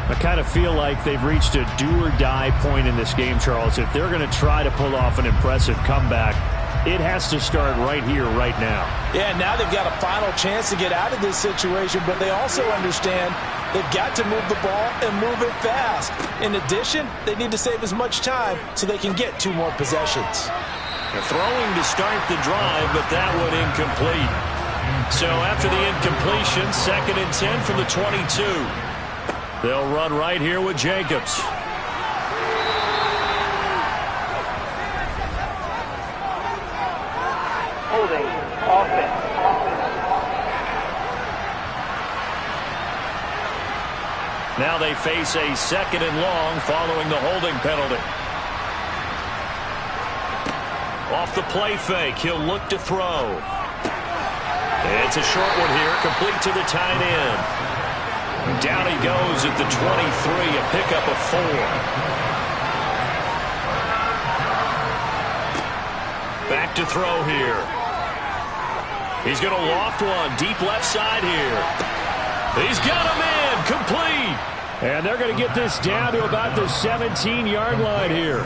I kind of feel like they've reached a do-or-die point in this game, Charles. If they're going to try to pull off an impressive comeback, it has to start right here, right now. Yeah, now they've got a final chance to get out of this situation, but they also understand they've got to move the ball and move it fast. In addition, they need to save as much time so they can get 2 more possessions. They're throwing to start the drive, but that one incomplete. So after the incompletion, 2nd and 10 from the 22. They'll run right here with Jacobs. Holding offense. Now they face a 2nd and long following the holding penalty. Off the play fake, he'll look to throw. It's a short one here, complete to the tight end. Down he goes at the 23, a pickup of 4. Back back to throw here. He's going to loft one deep left side here. He's got a man complete. And they're going to get this down to about the 17-yard line here.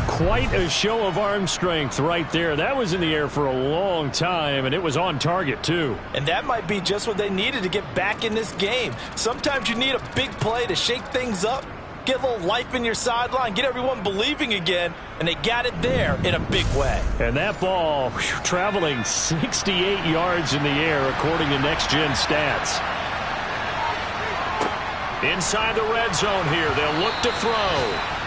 Quite a show of arm strength right there. That was in the air for a long time, and it was on target, too. And that might be just what they needed to get back in this game. Sometimes you need a big play to shake things up, get a little life in your sideline, get everyone believing again, and they got it there in a big way. And that ball traveling 68 yards in the air, according to Next Gen Stats. Inside the red zone here, they'll look to throw.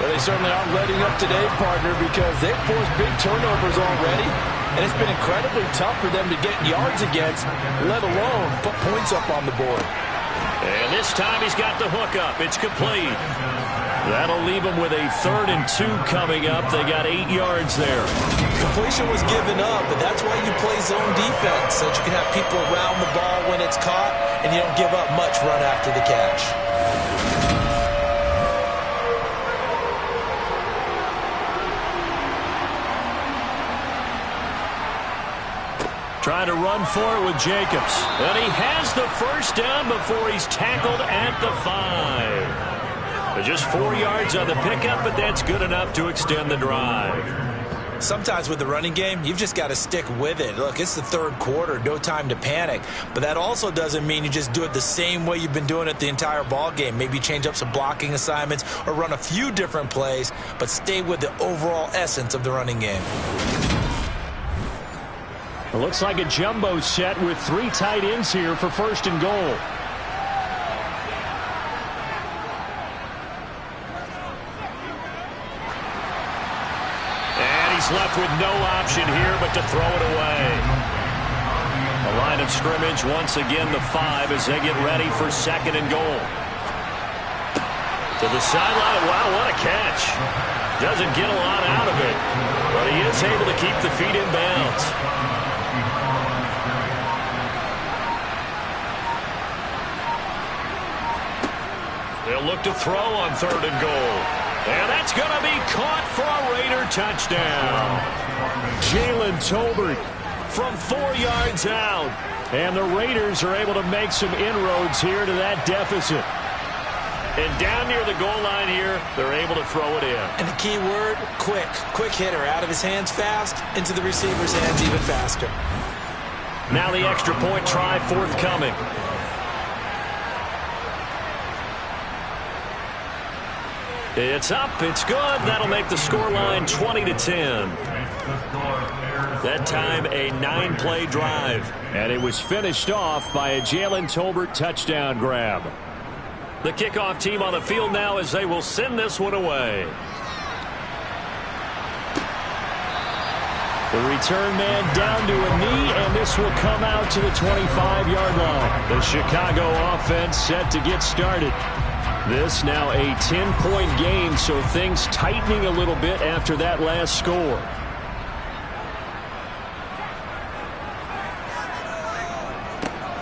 Well, they certainly aren't letting up today, partner, because they've forced big turnovers already, and it's been incredibly tough for them to get yards against, let alone put points up on the board. And this time he's got the hook up. It's complete. That'll leave them with a 3rd and 2 coming up. They got 8 yards there. Completion was given up, but that's why you play zone defense, so that you can have people around the ball when it's caught, and you don't give up much run after the catch. Trying to run for it with Jacobs. And he has the first down before he's tackled at the 5. Just 4 yards on the pickup, but that's good enough to extend the drive. Sometimes with the running game, you've just got to stick with it. Look, it's the 3rd quarter, no time to panic. But that also doesn't mean you just do it the same way you've been doing it the entire ball game. Maybe change up some blocking assignments or run a few different plays, but stay with the overall essence of the running game. It looks like a jumbo set with 3 tight ends here for 1st and goal. And he's left with no option here but to throw it away. The line of scrimmage once again the 5 as they get ready for 2nd and goal. To the sideline. Wow, what a catch. Doesn't get a lot out of it, but he is able to keep the feet in bounds. They'll look to throw on 3rd and goal. And that's going to be caught for a Raider touchdown. Jalen Tolbert From 4 yards out. And the Raiders are able to make some inroads here to that deficit. And down near the goal line here, they're able to throw it in. And the key word, quick. Quick hitter. Out of his hands fast, into the receiver's hands even faster. Now the extra point try forthcoming. It's up. It's good. That'll make the scoreline 20-10. That time a 9-play drive. And it was finished off by a Jalen Tolbert touchdown grab. The kickoff team on the field now as they will send this one away. The return man down to a knee, and this will come out to the 25-yard line. The Chicago offense set to get started. This now a 10-point game, so things tightening a little bit after that last score.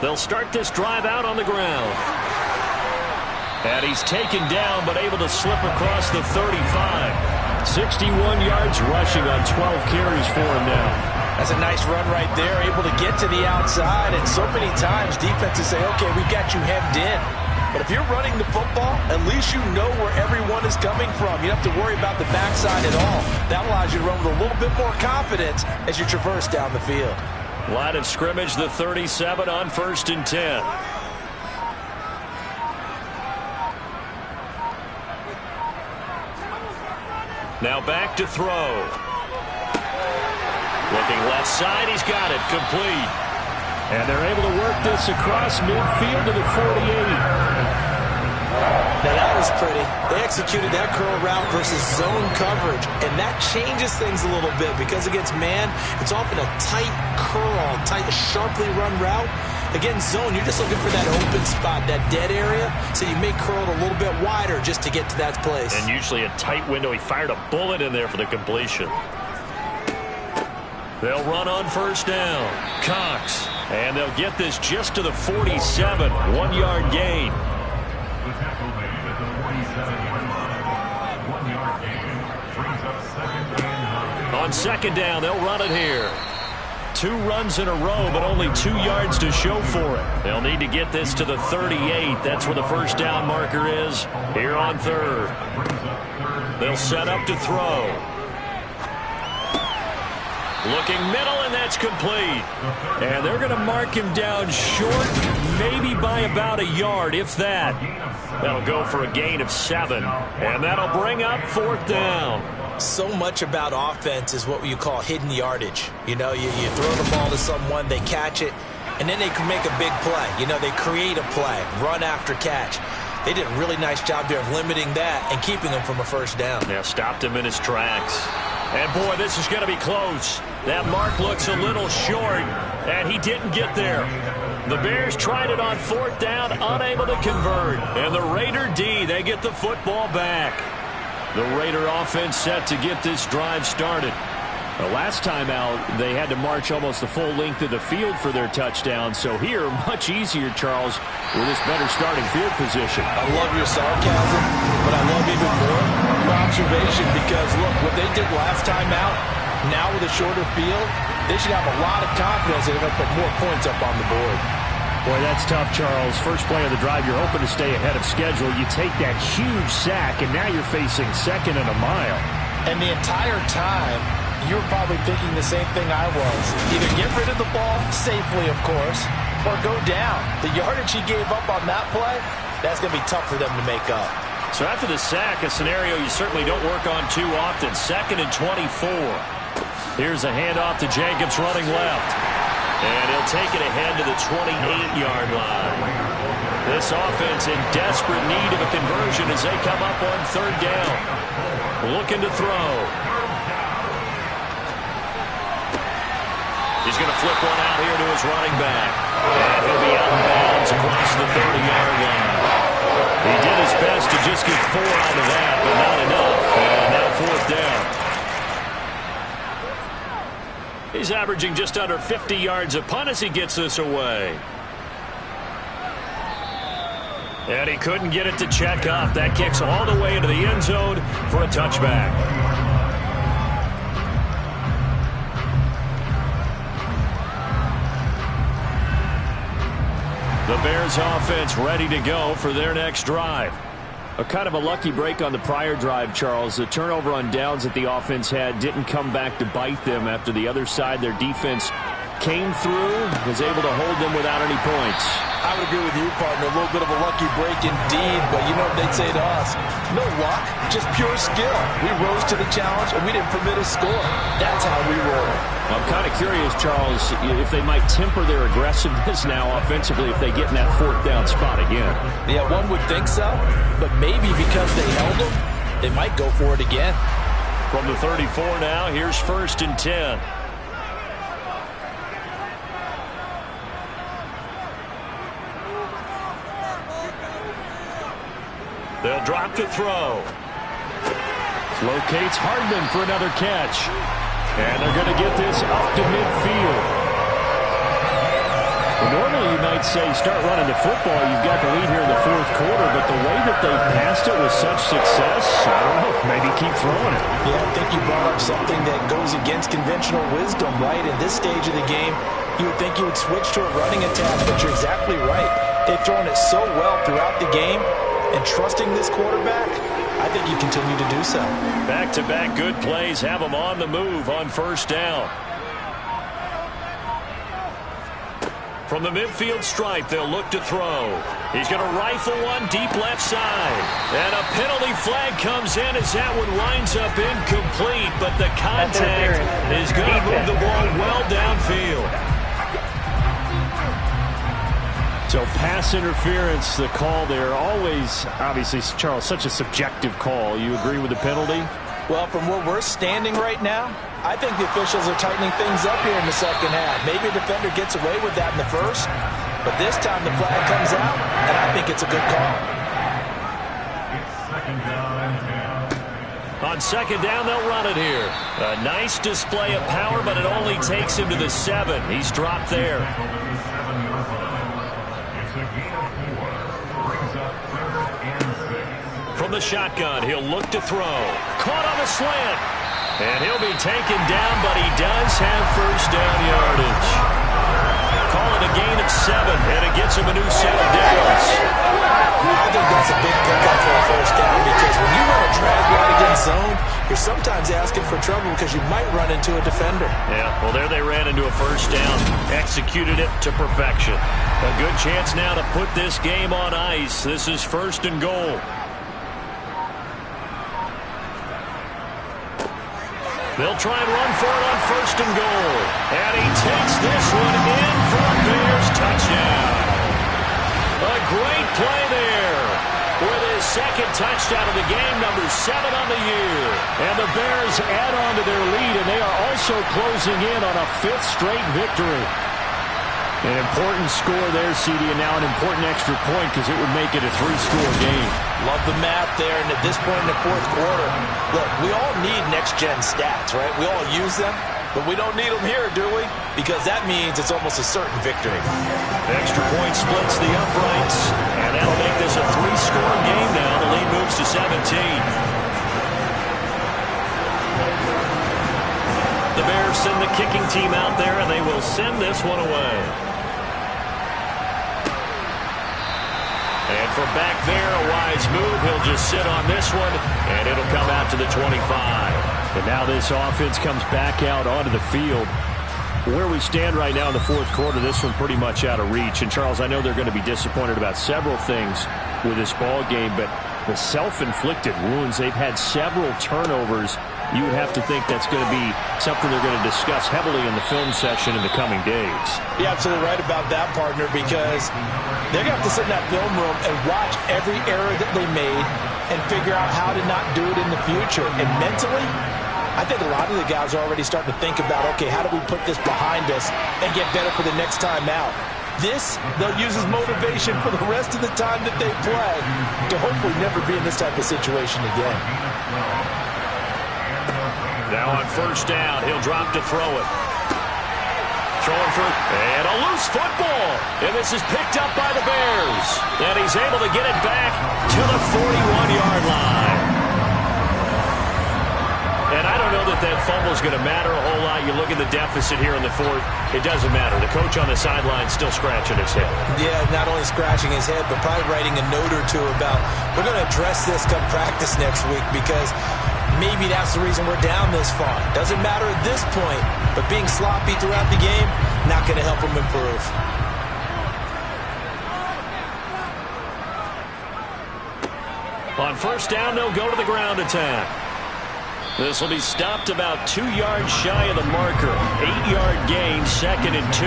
They'll start this drive out on the ground. And he's taken down, but able to slip across the 35. 61 yards rushing on 12 carries for him now. That's a nice run right there, able to get to the outside. And so many times defenses say, okay, we've got you hemmed in. But if you're running the football, at least you know where everyone is coming from. You don't have to worry about the backside at all. That allows you to run with a little bit more confidence as you traverse down the field. Line of scrimmage, the 37 on 1st and 10. Now back to throw. Looking left side, he's got it, complete. And they're able to work this across midfield to the 48. Now that was pretty. They executed that curl route versus zone coverage, and that changes things a little bit because against man, it's often a tight curl, tight, sharply run route. Against zone, you're just looking for that open spot, that dead area, so you may curl it a little bit wider just to get to that place. And usually a tight window. He fired a bullet in there for the completion. They'll run on 1st down. Cox. And they'll get this just to the 47. 1-yard gain. The tackle made at the 47-yard line. 1-yard gain brings up 2nd and 9. On On second down, they'll run it here. 2 runs in a row, but only 2 yards to show for it. They'll need to get this to the 38. That's where the first down marker is here on third. They'll set up to throw. Looking middle, and that's complete. And they're going to mark him down short, maybe by about a yard, if that. That'll go for a gain of 7. And that'll bring up 4th down. So much about offense is what you call hidden yardage. You know, you throw the ball to someone, they catch it, and then they can make a big play. You know, they create a play, run after catch. They did a really nice job there of limiting that and keeping him from a first down. Yeah, stopped him in his tracks. And, boy, this is going to be close. That mark looks a little short, and he didn't get there. The Bears tried it on 4th down, unable to convert. And the Raider D, they get the football back. The Raider offense set to get this drive started. The last time out, they had to march almost the full length of the field for their touchdown. So here, much easier, Charles, with this better starting field position. I love your sarcasm, but I love even more your observation because, look, what they did last time out, now with a shorter field, they should have a lot of confidence that they're going to put more points up on the board. Boy, that's tough, Charles. First play of the drive, you're hoping to stay ahead of schedule. You take that huge sack, and now you're facing 2nd and a mile. And the entire time, you were probably thinking the same thing I was. Either get rid of the ball, safely, of course, or go down. The yardage he gave up on that play, that's going to be tough for them to make up. So after the sack, a scenario you certainly don't work on too often. 2nd and 24. Here's a handoff to Jacobs running left. And he'll take it ahead to the 28-yard line. This offense in desperate need of a conversion as they come up on 3rd down. Looking to throw. He's going to flip one out here to his running back. And he'll be out of bounds across the 30-yard line. He did his best to just get 4 out of that, but not enough. And now 4th down. He's averaging just under 50 yards a punt as he gets this away. And he couldn't get it to check up. That kicks all the way into the end zone for a touchback. The Bears offense ready to go for their next drive. A kind of a lucky break on the prior drive, Charles. The turnover on downs that the offense had didn't come back to bite them after the other side. Their defense came through, was able to hold them without any points. I would agree with you, partner. A little bit of a lucky break indeed, but you know what they'd say to us? No luck, just pure skill. We rose to the challenge, and we didn't permit a score. That's how we roll. I'm kind of curious, Charles, if they might temper their aggressiveness now offensively if they get in that 4th down spot again. Yeah, one would think so, but maybe because they held them, they might go for it again. From the 34 now, here's 1st and 10. They'll drop to throw. Locates Hardman for another catch. And they're going to get this up to midfield. Well, normally you might say start running the football. You've got the lead here in the 4th quarter, but the way that they passed it with such success, I don't know, maybe keep throwing it. Yeah, I think you brought up something that goes against conventional wisdom, right? In this stage of the game, you would think you would switch to a running attack, but you're exactly right. They've thrown it so well throughout the game, and trusting this quarterback, I think you continue to do so. Back-to-back good plays have them on the move on 1st down. From the midfield stripe, they'll look to throw. He's going to rifle one deep left side. And a penalty flag comes in as that one winds up incomplete, but the contact is going to move the ball well downfield. So pass interference, the call there, always, obviously, Charles, such a subjective call. You agree with the penalty? Well, from where we're standing right now, I think the officials are tightening things up here in the 2nd half. Maybe a defender gets away with that in the 1st, but this time the flag comes out, and I think it's a good call. On 2nd down, they'll run it here. A nice display of power, but it only takes him to the 7. He's dropped there. From the shotgun, he'll look to throw. Caught on the slant. And he'll be taken down, but he does have first down yardage. Call it a gain of 7, and it gets him a new set of downs. I think that's a big pickup for a first down because when you run a drag route against zone, you're sometimes asking for trouble because you might run into a defender. Yeah, well, there they ran into a first down, executed it to perfection. A good chance now to put this game on ice. This is first and goal. They'll try and run for it on first and goal. And he takes this one in for a Bears touchdown. A great play there with his second touchdown of the game, number 7 on the year. And the Bears add on to their lead, and they are also closing in on a 5th straight victory. An important score there, CD, and now an important extra point because it would make it a 3-score game. Love the math there, and at this point in the 4th quarter, look, we all need next-gen stats, right? We all use them, but we don't need them here, do we? Because that means it's almost a certain victory. Extra point splits the uprights, and that'll make this a 3-score game now. The lead moves to 17. The Bears send the kicking team out there, and they will send this one away. And from back there, a wise move. He'll just sit on this one, and it'll come out to the 25. And now this offense comes back out onto the field. Where we stand right now in the 4th quarter, this one pretty much out of reach. And, Charles, I know they're going to be disappointed about several things with this ball game, but the self-inflicted wounds, they've had several turnovers. You would have to think that's going to be something they're going to discuss heavily in the film session in the coming days. You're absolutely right about that, partner, because they're going to have to sit in that film room and watch every error that they made and figure out how to not do it in the future. And mentally, I think a lot of the guys are already starting to think about, okay, how do we put this behind us and get better for the next time out? This, they'll use as motivation for the rest of the time that they play to hopefully never be in this type of situation again. Now on first down, he'll drop to throw it. Throwing for, and a loose football. And this is picked up by the Bears. And he's able to get it back to the 41-yard line. And I don't know that that fumble is going to matter a whole lot. You look at the deficit here in the 4th. It doesn't matter. The coach on the sideline still scratching his head. Yeah, not only scratching his head, but probably writing a note or two about, we're going to address this come practice next week because maybe that's the reason we're down this far. Doesn't matter at this point, but being sloppy throughout the game, not going to help him improve. On first down, they'll go to the ground attack. This will be stopped about 2 yards shy of the marker. 8-yard gain, 2nd and 2.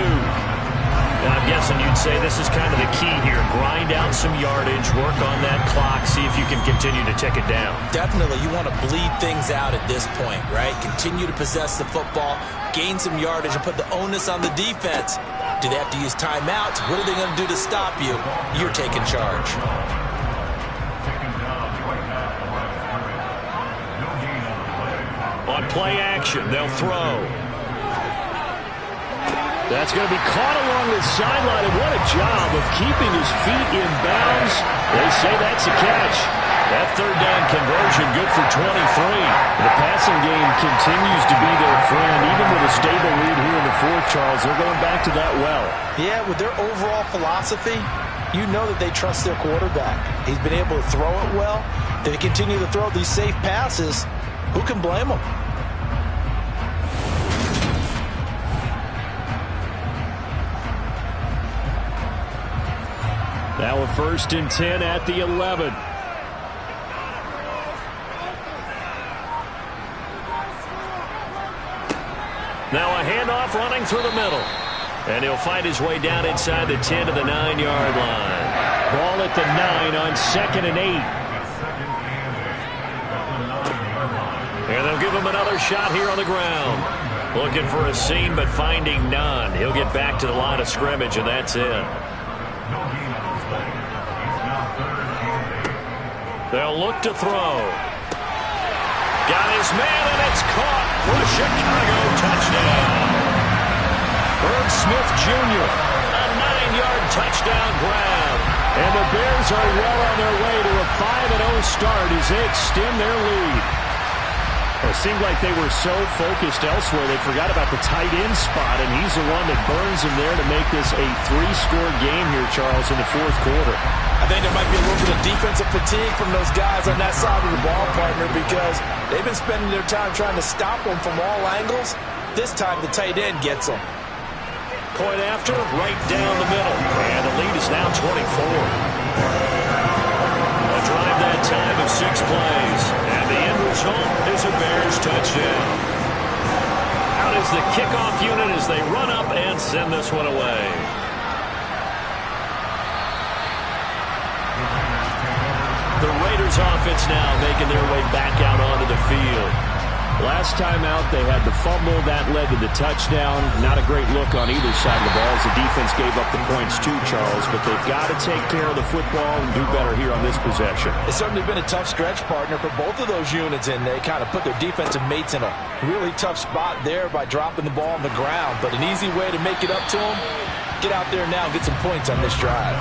Now, I'm guessing you'd say this is kind of the key here. Grind out some yardage, work on that clock, see if you can continue to tick it down. Definitely. You want to bleed things out at this point, right? Continue to possess the football, gain some yardage, and put the onus on the defense. Do they have to use timeouts? What are they going to do to stop you? You're taking charge. On play action, they'll throw. That's going to be caught along the sideline, and what a job of keeping his feet in bounds. They say that's a catch. That 3rd down conversion good for 23. The passing game continues to be their friend, even with a stable lead here in the 4th, Charles. They're going back to that well. Yeah, with their overall philosophy, you know that they trust their quarterback. He's been able to throw it well. If they continue to throw these safe passes, who can blame them? Now a 1st and 10 at the 11. Now a handoff running through the middle. And he'll find his way down inside the 10 to the 9-yard line. Ball at the 9 on 2nd and 8. And they'll give him another shot here on the ground. Looking for a seam, but finding none. He'll get back to the line of scrimmage, and that's it. They'll look to throw. Got his man, and it's caught for a Chicago touchdown. Herb Smith Jr., a 9-yard touchdown grab. And the Bears are well on their way to a 5-0 start as they extend their lead. It seemed like they were so focused elsewhere they forgot about the tight end spot, and he's the one that burns him there to make this a 3-score game here, Charles, in the fourth quarter. I think there might be a little bit of defensive fatigue from those guys on that side of the ball, partner, because they've been spending their time trying to stop them from all angles. This time the tight end gets them. Point after, right down the middle. And the lead is now 24. A drive that time of 6 plays. And the end result is a Bears touchdown. Out is the kickoff unit as they run up and send this one away. The Raiders offense now making their way back out onto the field. Last time out, they had the fumble. That led to the touchdown. Not a great look on either side of the ball as the defense gave up the points too, Charles. But they've got to take care of the football and do better here on this possession. It's certainly been a tough stretch, partner, for both of those units, and they kind of put their defensive mates in a really tough spot there by dropping the ball on the ground. But an easy way to make it up to them, get out there now and get some points on this drive.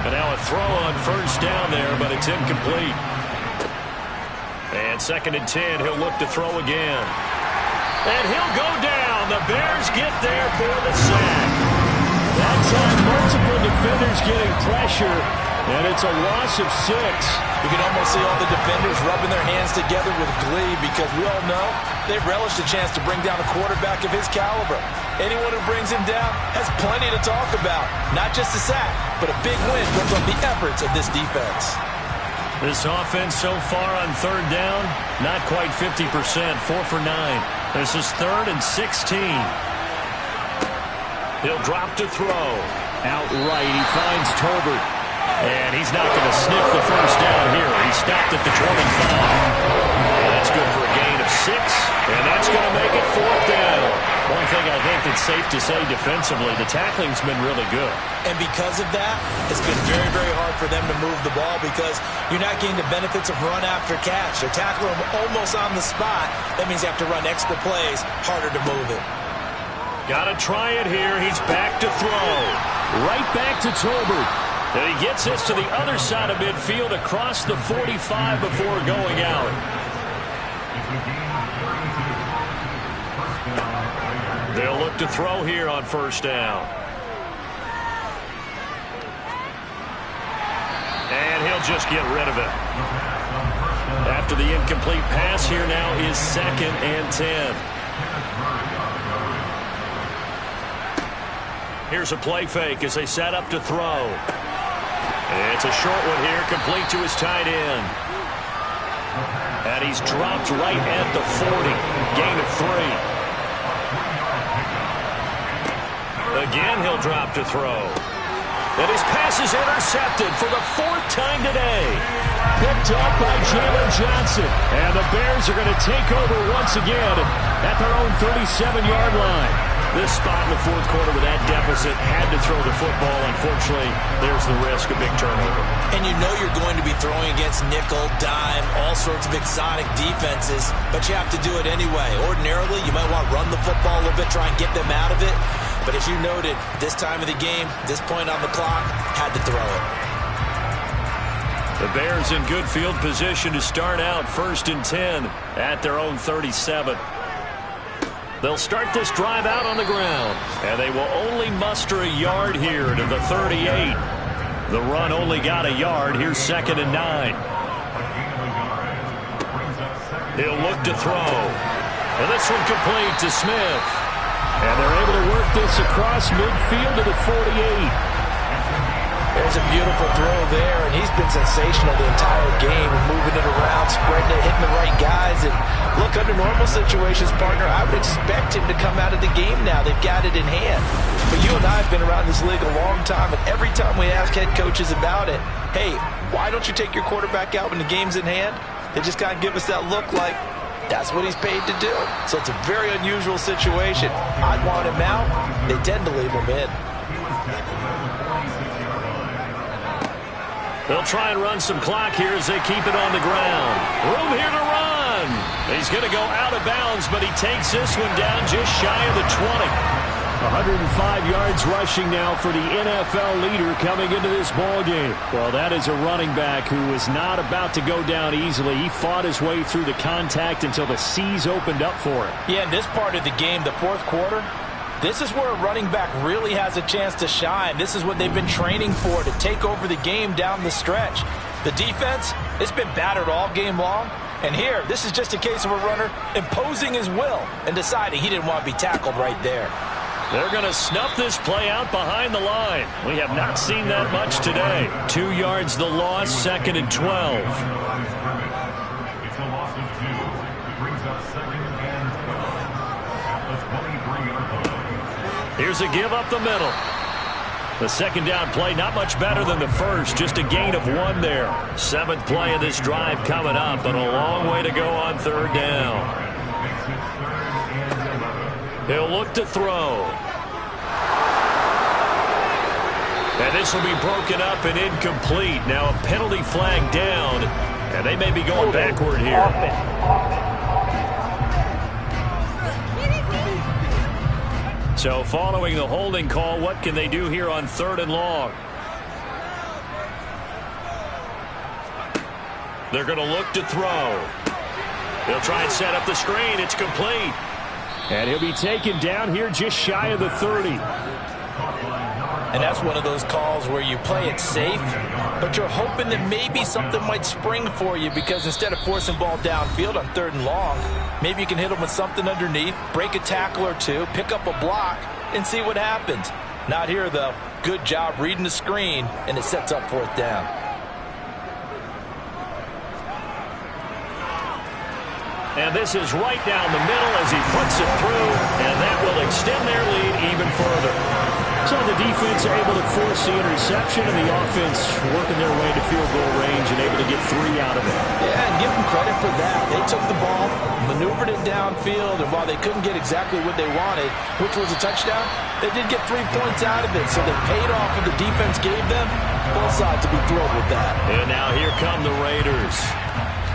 And now a throw on first down there, but it's incomplete. And 2nd and 10, he'll look to throw again. And he'll go down. The Bears get there for the sack. That time, multiple defenders getting pressure, and it's a loss of 6. You can almost see all the defenders rubbing their hands together with glee because we all know they've relished a chance to bring down a quarterback of his caliber. Anyone who brings him down has plenty to talk about. Not just a sack, but a big win comes on the efforts of this defense. This offense so far on 3rd down, not quite 50%, 4 for 9. This is 3rd and 16. He'll drop to throw. Outright, he finds Tolbert. And he's not going to sniff the first down here. He stopped at the 25. And that's good for a gain of 6. And that's going to make it 4th down. One thing I think that's safe to say defensively, the tackling's been really good. And because of that, it's been very, very hard for them to move the ball because you're not getting the benefits of run after catch. They're tackling him almost on the spot. That means you have to run extra plays, harder to move it. Got to try it here. He's back to throw. Right back to Tolbert. And he gets this to the other side of midfield across the 45 before going out. They'll look to throw here on first down. And he'll just get rid of it. After the incomplete pass, here now is 2nd and 10. Here's a play fake as they set up to throw. It's a short one here, complete to his tight end. And he's dropped right at the 40. Gain of 3. Again, he'll drop to throw. And his pass is intercepted for the 4th time today. Picked up by Jalen Johnson. And the Bears are going to take over once again at their own 37-yard line. This spot in the 4th quarter with that deficit had to throw the football. Unfortunately, there's the risk of big turnover. And you know you're going to be throwing against nickel, dime, all sorts of exotic defenses, but you have to do it anyway. Ordinarily, you might want to run the football a little bit, try and get them out of it. But as you noted, this time of the game, this point on the clock, had to throw it. The Bears in good field position to start out 1st and 10 at their own 37. They'll start this drive out on the ground, and they will only muster a yard here to the 38. The run only got a yard. Here's 2nd and 9. He'll look to throw. And this one complete to Smith. And they're able to work this across midfield to the 48. There's a beautiful throw there, and he's been sensational the entire game, moving it around, spreading it, hitting the right guys. And look, under normal situations, partner, I would expect him to come out of the game now. They've got it in hand. But you and I have been around this league a long time, and every time we ask head coaches about it, hey, why don't you take your quarterback out when the game's in hand? They just kind of give us that look like that's what he's paid to do. So it's a very unusual situation. I'd want him out. They tend to leave him in. They'll try and run some clock here as they keep it on the ground. Room here to run. He's going to go out of bounds, but he takes this one down just shy of the 20. 105 yards rushing now for the NFL leader coming into this ball game. Well, that is a running back who was not about to go down easily. He fought his way through the contact until the seas opened up for him. Yeah, in this part of the game, the fourth quarter, this is where a running back really has a chance to shine. This is what they've been training for, to take over the game down the stretch. The defense, it's been battered all game long. And here, this is just a case of a runner imposing his will and deciding he didn't want to be tackled right there. They're going to snuff this play out behind the line. We have not seen that much today. 2 yards the loss, 2nd and 12. It's a loss of 2. It brings up 2nd and 12 at the 23-yard line. Here's a give up the middle. The second down play, not much better than the first, just a gain of 1 there. 7th play of this drive coming up, but a long way to go on 3rd down. He'll look to throw. And this will be broken up and incomplete. Now a penalty flag down, and they may be going backward here. So following the holding call, what can they do here on 3rd and long? They're going to look to throw. They'll try and set up the screen. It's complete. And he'll be taken down here just shy of the 30. And that's one of those calls where you play it safe, but you're hoping that maybe something might spring for you, because instead of forcing ball downfield on 3rd and long, maybe you can hit them with something underneath, break a tackle or two, pick up a block, and see what happens. Not here, though. Good job reading the screen, and it sets up 4th down. And this is right down the middle as he puts it through, and that will extend their lead even further. So the defense are able to force the interception, and the offense working their way to field goal range and able to get 3 out of it. Yeah, and give them credit for that. They took the ball, maneuvered it downfield, and while they couldn't get exactly what they wanted, which was a touchdown, they did get 3 points out of it. So they paid off what the defense gave them. Both sides to be thrilled with that. And now here come the Raiders.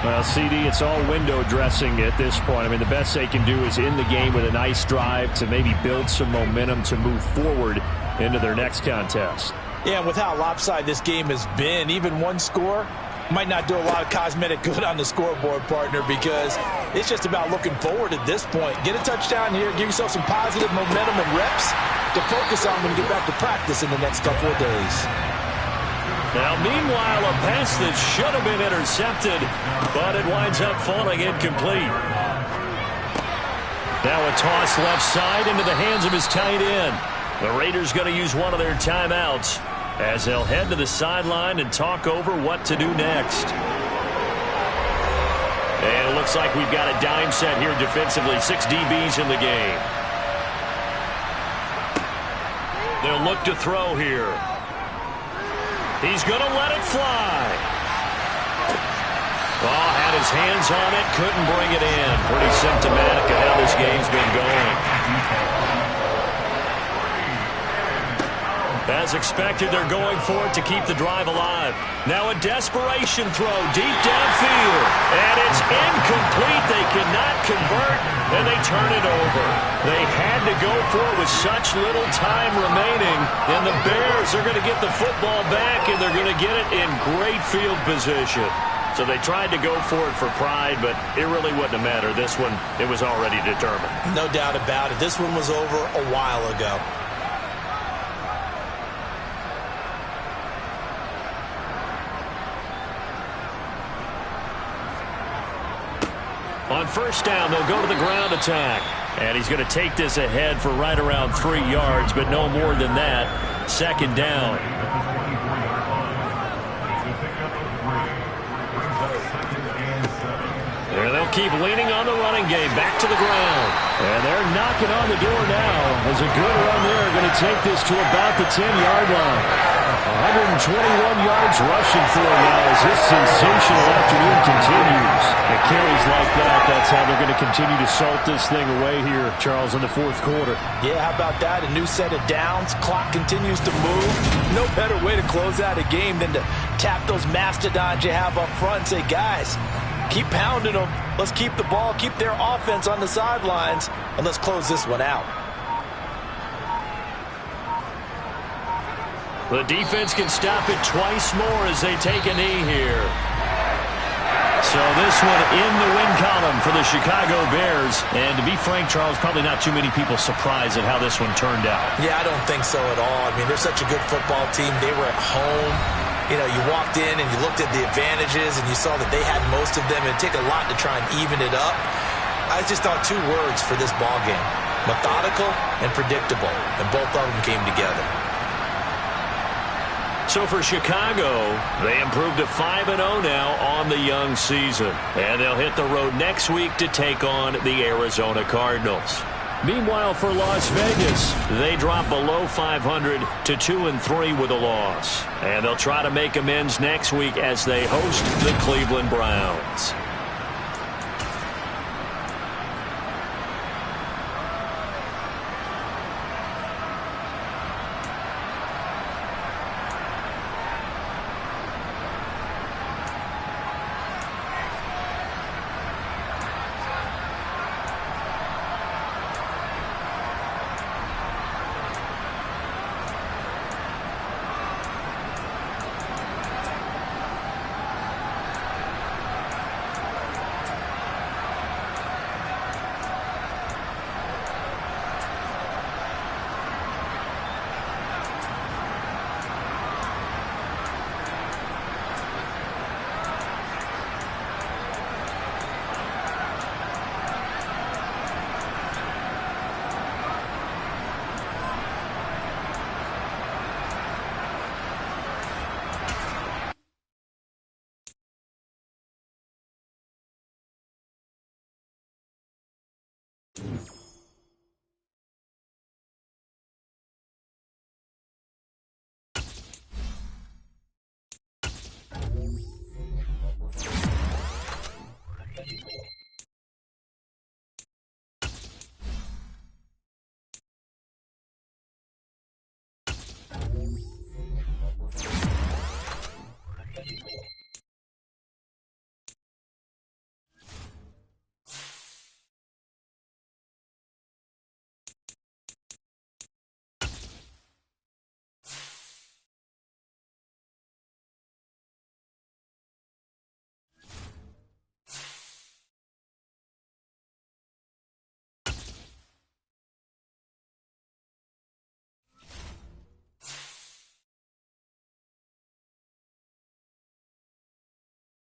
Well, CD, it's all window dressing at this point. I mean, the best they can do is end the game with a nice drive to maybe build some momentum to move forward into their next contest. Yeah, and with how lopsided this game has been, even 1 score might not do a lot of cosmetic good on the scoreboard, partner, because it's just about looking forward at this point. Get a touchdown here, give yourself some positive momentum and reps to focus on when you get back to practice in the next couple of days. Now, meanwhile, a pass that should have been intercepted, but it winds up falling incomplete. Now a toss left side into the hands of his tight end. The Raiders going to use one of their timeouts as they'll head to the sideline and talk over what to do next. And it looks like we've got a dime set here defensively. 6 DBs in the game. They'll look to throw here. He's going to let it fly. Oh, had his hands on it, couldn't bring it in. Pretty symptomatic of how this game's been going. As expected, they're going for it to keep the drive alive. Now a desperation throw deep downfield. And it's incomplete. They cannot convert, and they turn it over. They had to go for it with such little time remaining. And the Bears are going to get the football back, and they're going to get it in great field position. So they tried to go for it for pride, but it really wouldn't have mattered. This one, it was already determined. No doubt about it. This one was over a while ago. On first down, they'll go to the ground attack. And he's going to take this ahead for right around 3 yards, but no more than that. 2nd down. And they'll keep leaning on the running game. Back to the ground. And they're knocking on the door now. As a good run there, going to take this to about the 10-yard line. 121 yards rushing for him now as this sensational afternoon continues. And carries like that, that's how they're going to continue to salt this thing away here, Charles, in the 4th quarter. Yeah, how about that? A new set of downs. Clock continues to move. No better way to close out a game than to tap those mastodons you have up front and say, guys, keep pounding them. Let's keep the ball, keep their offense on the sidelines, and let's close this one out. The defense can stop it twice more as they take a knee here. So this one in the win column for the Chicago Bears. And to be frank, Charles, probably not too many people surprised at how this one turned out. Yeah, I don't think so at all. I mean, they're such a good football team. They were at home. You know, you walked in and you looked at the advantages and you saw that they had most of them. It'd take a lot to try and even it up. I just thought two words for this ball game: methodical and predictable. And both of them came together. So for Chicago, they improved to 5-0 now on the young season. And they'll hit the road next week to take on the Arizona Cardinals. Meanwhile, for Las Vegas, they drop below 500 to 2-3 with a loss. And they'll try to make amends next week as they host the Cleveland Browns.